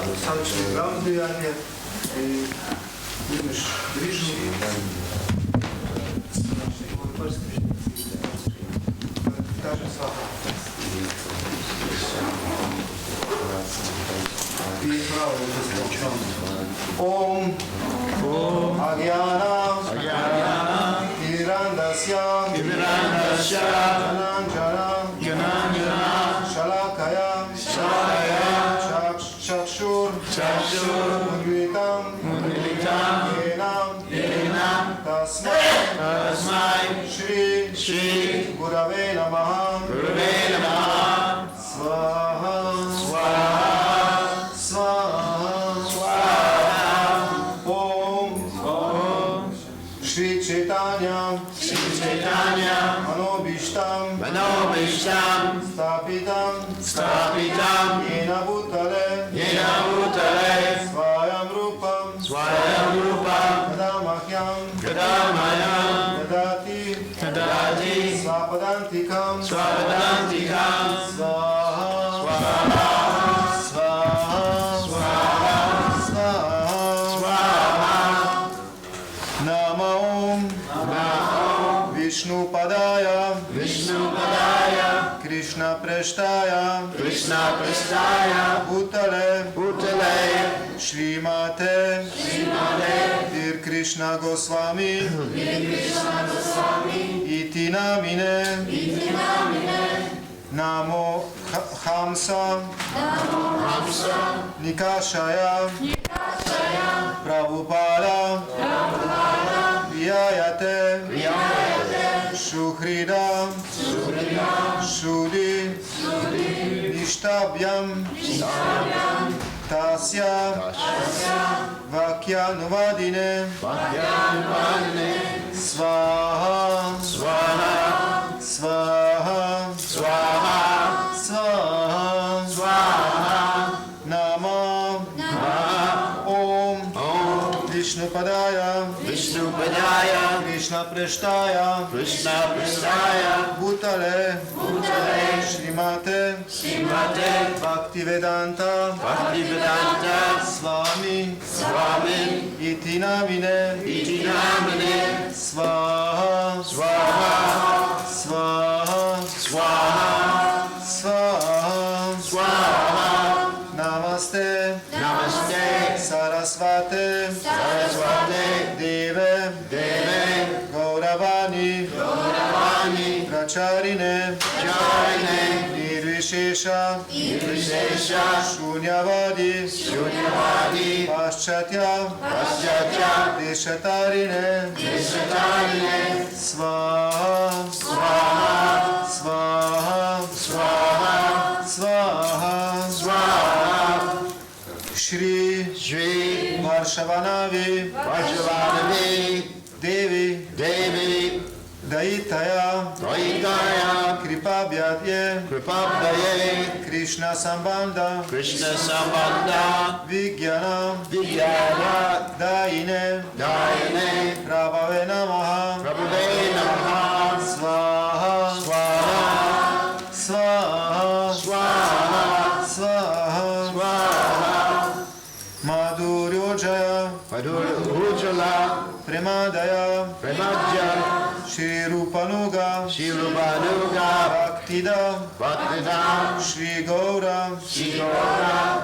savršeni pravzdivanje i uzmeš grižu, ovaj prst, kaže svaka. I pravo je Om Agyana Hirandasya Jananjana Shalakaya Chakshur Mudritam Yenam Tasmai Shri Gurave Namaha Swaha Shri Chaitanya Manobishtam Stapitam Yena Bhutale Svayam Rupam Kadamahyam Dadati Svapadantikam Vishnu Padaya Krishna Preshtaya Bhutale Shrimate Bir Krishna Goswami Iti Namine Namo Hamsa Nikashaya Prabhupada Vyayate Shuhrida Shudi Nishtabhyam Tasya Vakyanuvadine Svaha Nama Om Vishnu Padaya Krishna Preshtaya Bhutale Shrimate Bhaktivedanta Swami Iti Namine Swaha Namaste Sarasvate Deve Gauravani Pracharine Nirvishesha Shunyavadi Paschatya Deshatarine Swaha Shri Varshavanavi Devi Daitaya Kripabhyatye Krishna Sambandha Vijnana Daine Prabhave Namaha Swaha Madhuryojaya Premadaya Shri Rupanuga Bhaktida Shri Gaura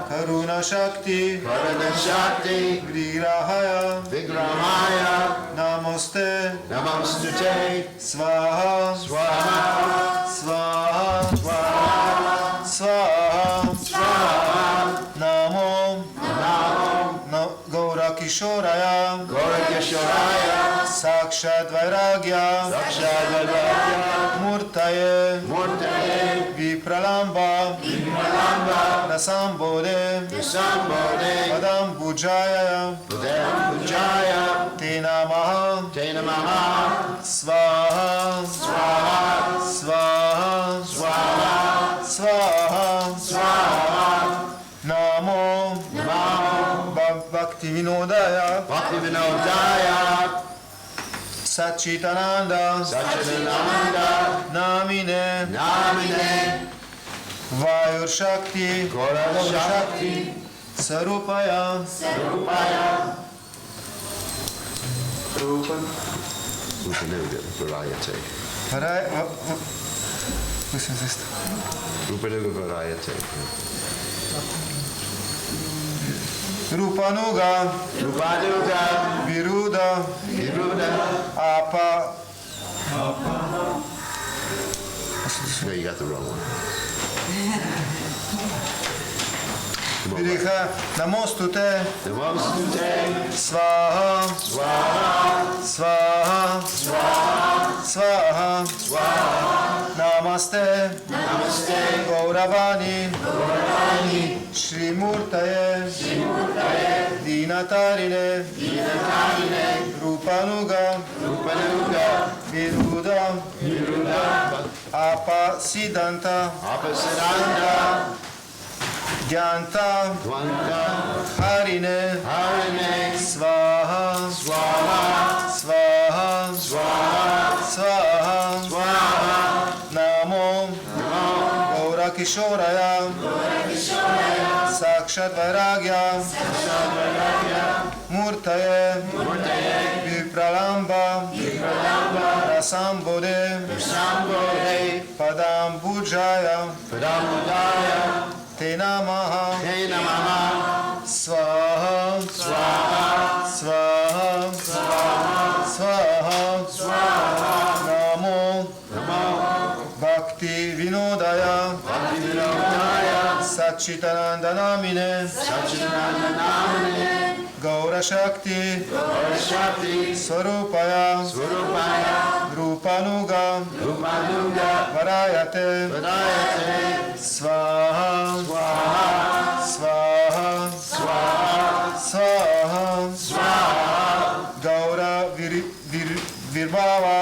Karuna Shakti Vigrahaya Namaste Swaha Namo Gaura Kishoraya Sakshat Vairagya Murtaye Vipralamba Nasambode Padam Bujaya Te Namaha Swaha Namo Bhaktivinodaya Satchitananda Namine Vayur Shakti Sarupaya. Rupan. Rupanuga Varayate. Listen to this. Rupanuga Varayate. Rupanuga. Viruda. Apa. No, you got the wrong one. Viriha. Namostute. Namostute. Svaha. Namaste. Gauravani. Shri Murtaye. Dinatarine. Rupanuga. Viruda. Apasidanta. Gyanta. Harine. Svaha. Namo. Gaura Kishoraya. Sakshat Vairagya. Murtaye. Vipralamba. Rasambode. Padambujaya. Te namaha. Svaha. Namo. Bhakti Vinodaya. Satchitananda Namine. Gaura Shakti. Swarupaya. Rupanuga. Varayate. Svaha. Gaura Virbhava.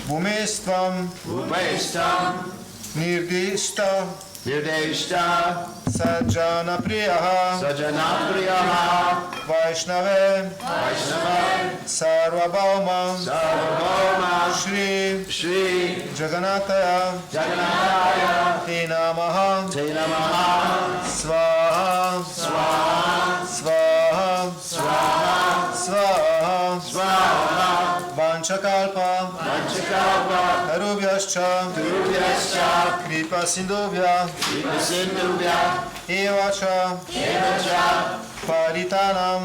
Bhumestvam. Nirdishta. Sajjana Priyaha. Vaishnave. Sarvabhauma. Shri Jagannataya. Te namaha. Svaha. Vanchakalpa. Tarubhyascha. Kripa Sindhuvya. Evacha. Paritanam.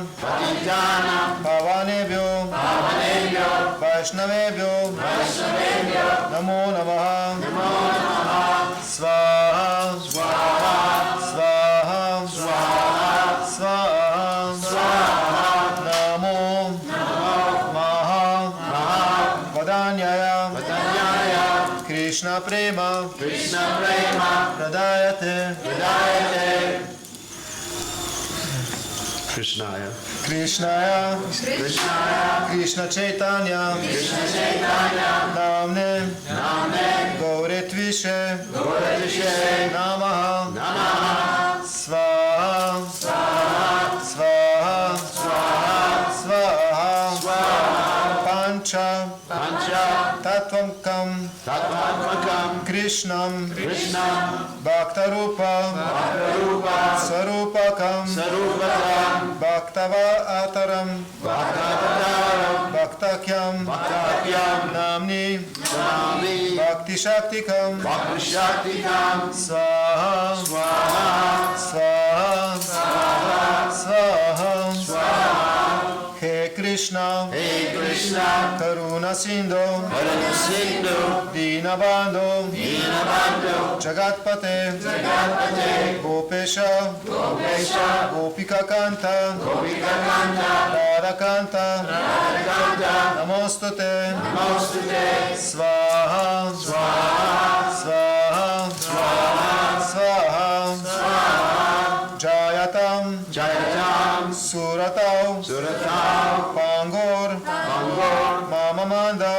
Pavanebhyo. Vaishnavebhyo. Namo Namaha. Svaha. Namo Maha Vadanyaya Krishna Prema Pradayate Krishnaya. Krishna Chaitanya Namne Gaure Tvishe Namaha Svaha Pancha Tattvam Krishnam Bhaktarupa Sarupakam Bhaktava Ataram Bhaktakyam Namni Bhakti Shaktikam Svaha He Krishna Karuna Sindhu Dinabandhu Jagatpate Gopesha Gopika Kanta Radhakanta Namostute Svaha Jayatam Suratau Pangor Mamamanda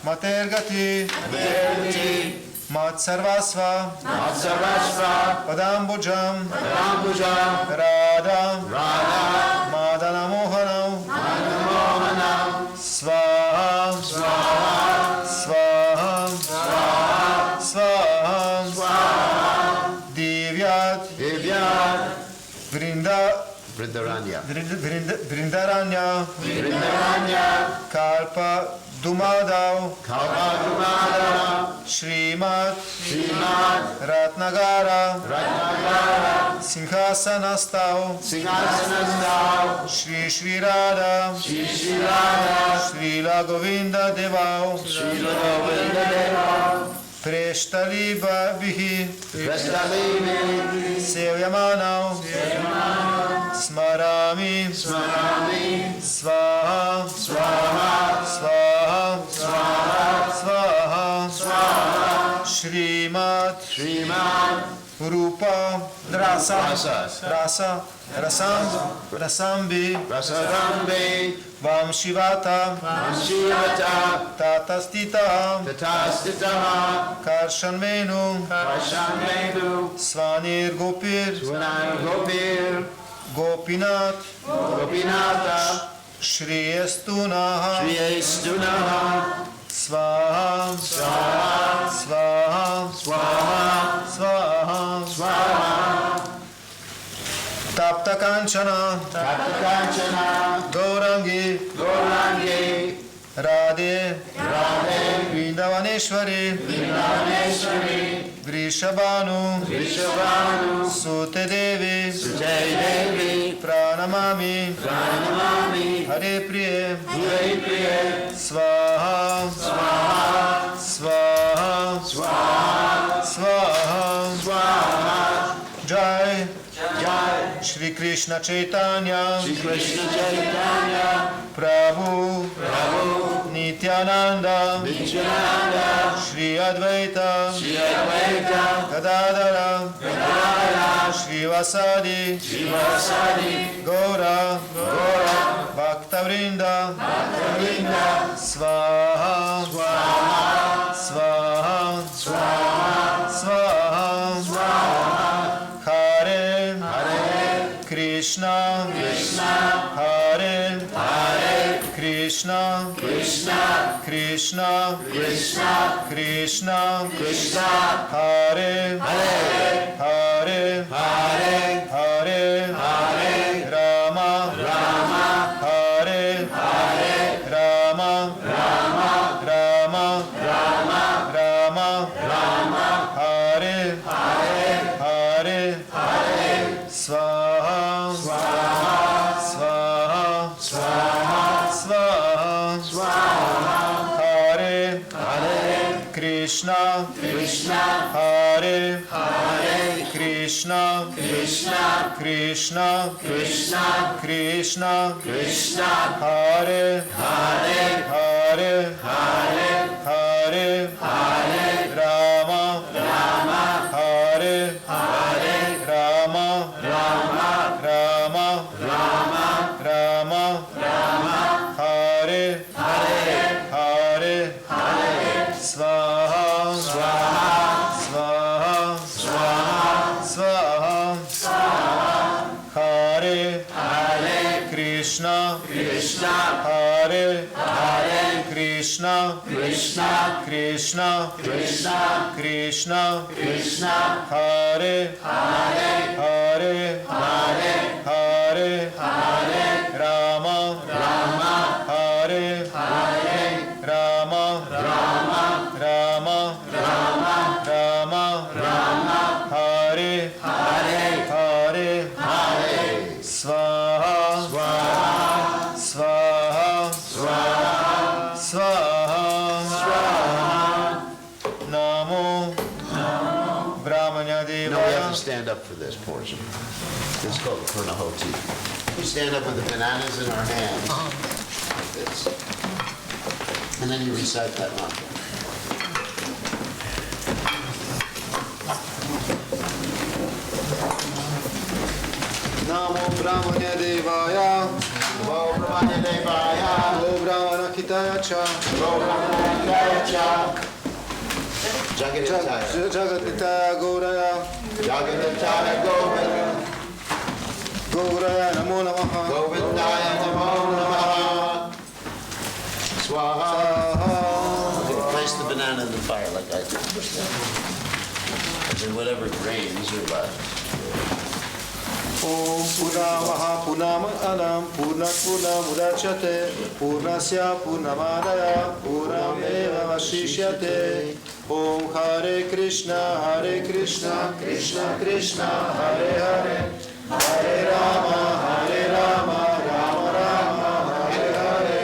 Matergati Matsarvasva Padambujam Radha Madana Mohanam Svaha Divya Ivyat Vrindaranya. Vrindaranya Kalpa Dumadau Shrimat Ratnagara Singhasanastau Shri Shri Radha Srila Govinda Devau Preshtali Bhihi Sevyamanau Smarami Svaha Svaha Svaha Shrimat Rupa Rasambi Vamshivata Tatastita Karshanmenu Svanir Gopir Gopinath Shri Estunaha Svaha Svaha Svaha Tapta Kanchana Gaurangi Radhe Vrindavaneshwari Vrishabhanu Sute Devi Pranamami Hare Priye Svaha Svaha Svaha Jai Shri Krishna Chaitanya Prabhu Nityananda Shri Advaita Gadadara Shri Vasadi Gaura Bhakta Vrinda Svaha Svaha Svaha Hare Krishna Hare Krishna Krishna Krishna Hare Hare Hare Rama Hare Rama Rama Hare Hare Svaha Svaha Svaha Hare Krishna Hare Krishna Krishna Krishna Hare Hare Hare Rama Hare Rama Hare Hare Svaha Svaha Svaha Hare Krishna Hare Krishna Krishna Hare Hare Hare Rama Hare Rama Hare Hare Svaha Svaha Svaha Namo Brahmanya No, we have Devaya to stand up for this portion. It's called the Purnahoti. We stand up with the bananas in our hands, like this. And then you recite that mantra. Namo Brahmanya Devaya Namo Brahmanya Devaya, Namo Brahmana Kitaya Cha Jagaditaya, Jagatitaya Gauraya Jagaditaya Govinda, Gauraya Namo Namaha Govindaya Namo Namaha, Swaha. Okay, place the banana in the fire like I did. and whatever grains are left. Om Purnamaha Purnamadanam Purnat Purnamudachyate Purnasya Purnamadaya Purnameva Vashishyate. Om Hare Krishna Krishna Krishna Hare Hare Hare Rama Rama Rama Hare Hare.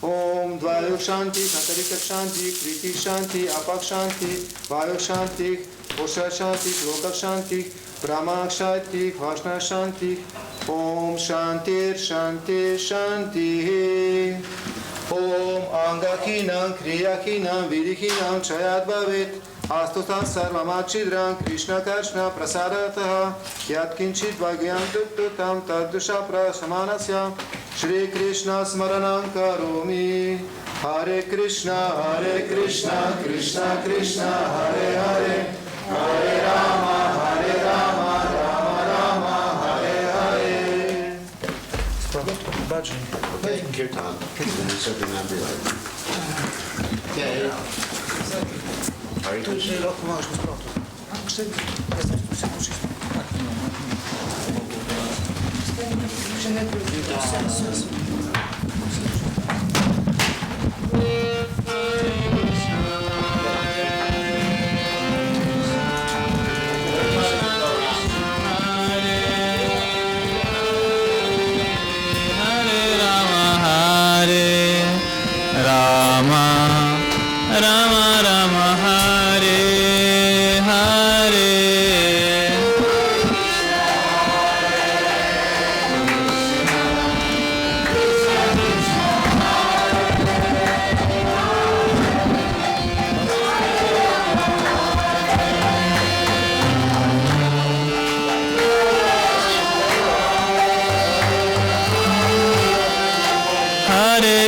Om Dvayuk Shanti Natarika Shanti Kriti Shanti Apak Shanti Vayuk Shanti Osha Shanti Lokak Shanti Brahma Shanti Vaishnava Shanti. Om Shantir Shanti Shanti. Om Angakinam Kriyakinam Vidikinam Chayat Bhavit Astustam Sarvamachidram Krishna Karshna Prasadataha Yat Kinchit Vagyam Duktutam Tadusha Prasamanasya Shri Krishna Smaranam Karomi. Hare Krishna Krishna Krishna Hare Hare Hare Rama Rama Rama Hare Hare. Okay, kirtan. So remember that. Okay. Hare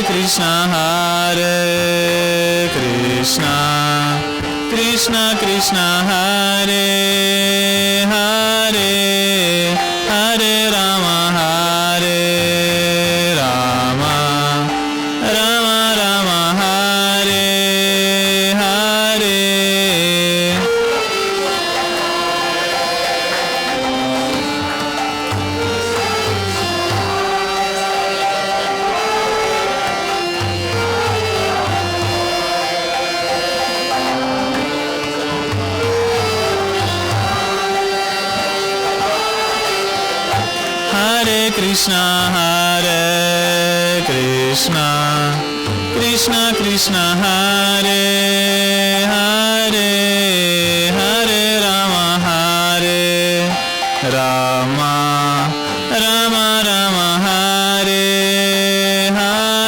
Krishna. Hare Krishna Krishna Krishna Hare Hare Hare Rama Rama Rama Hare Hare. Hare Krishna Krishna Krishna Hare Hare Hare Rama Rama Rama Hare Hare.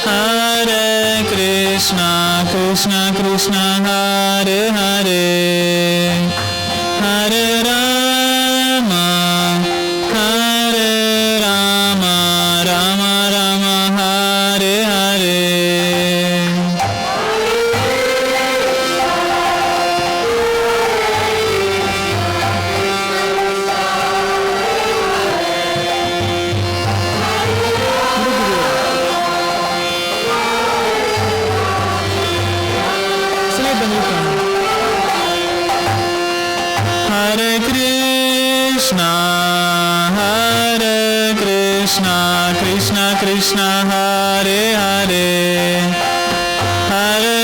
Hare Krishna Krishna Krishna Hare Hare Hare Rama Rama Rama Hare Hare. Hare Krishna Krishna Krishna Hare Hare Hare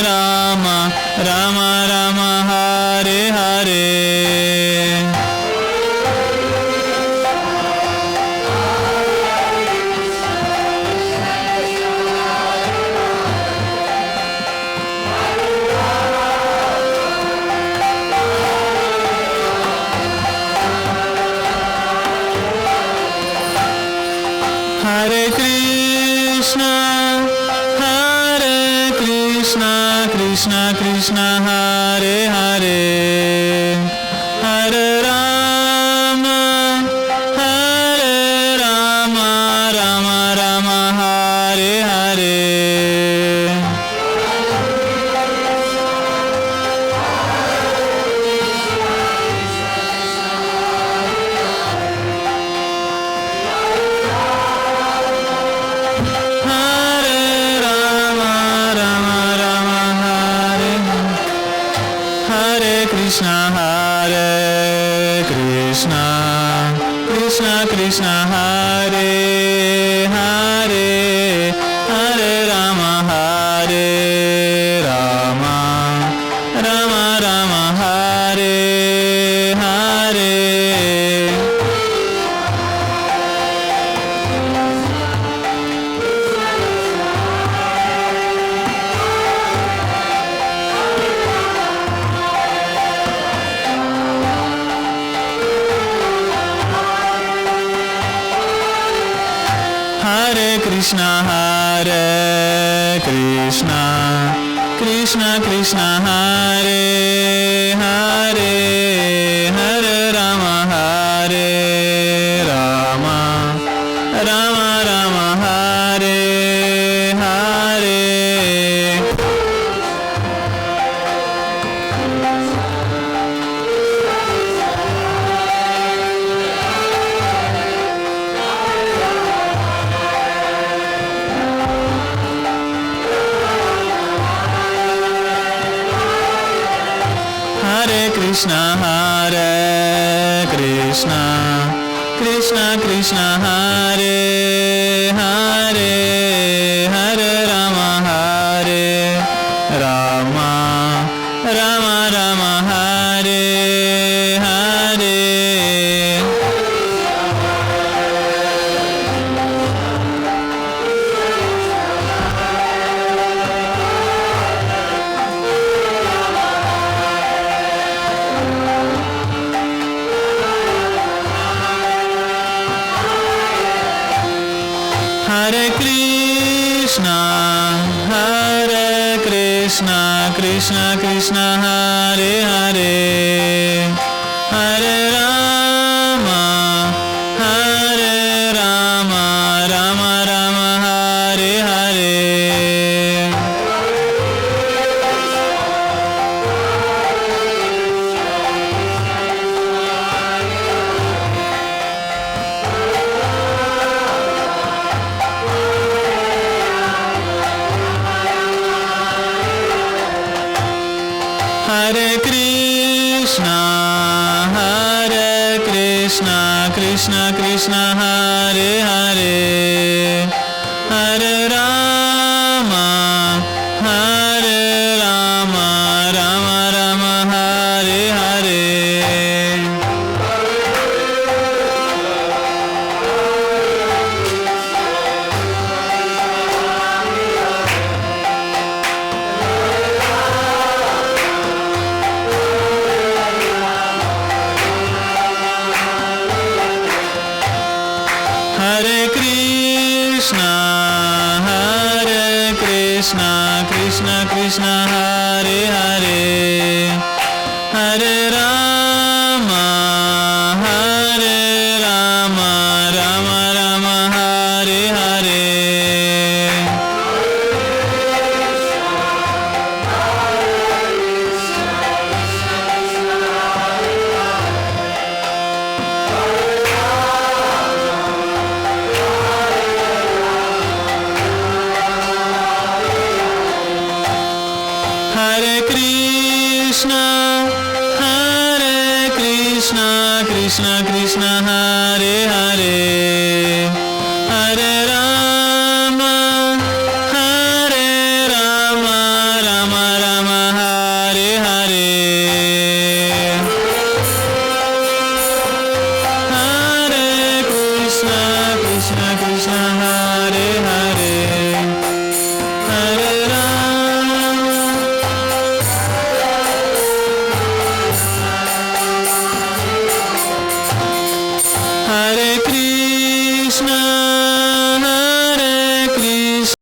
Rama Rama Rama Hare Hare. Hare Krishna Krishna Krishna Hare Hare Hare Rama Krishna Krishna Hare Hare Hare Rama Hare Rama Rama Rama Hare Hare Hare Krishna Krishna Krishna Hare Hare Hare Rama Hare Rama Rama Rama Hare Hare Hare Krishna Krishna Krishna Hare Hare Hare Rama Hare Rama Rama Rama Hare Hare Hare Krishna Krishna Krishna Hare Hare Hare Rama Rama Rama Hare Hare Hare Krishna Krishna Krishna Hare Hare Hare Rama Rama Rama Hare Hare Hare Krishna Krishna Krishna Hare Hare Hare Rama Rama Rama Hare Hare Hare Krishna Krishna Krishna Hare Hare Hare Rama Rama Rama Hare Hare Hare Krishna Krishna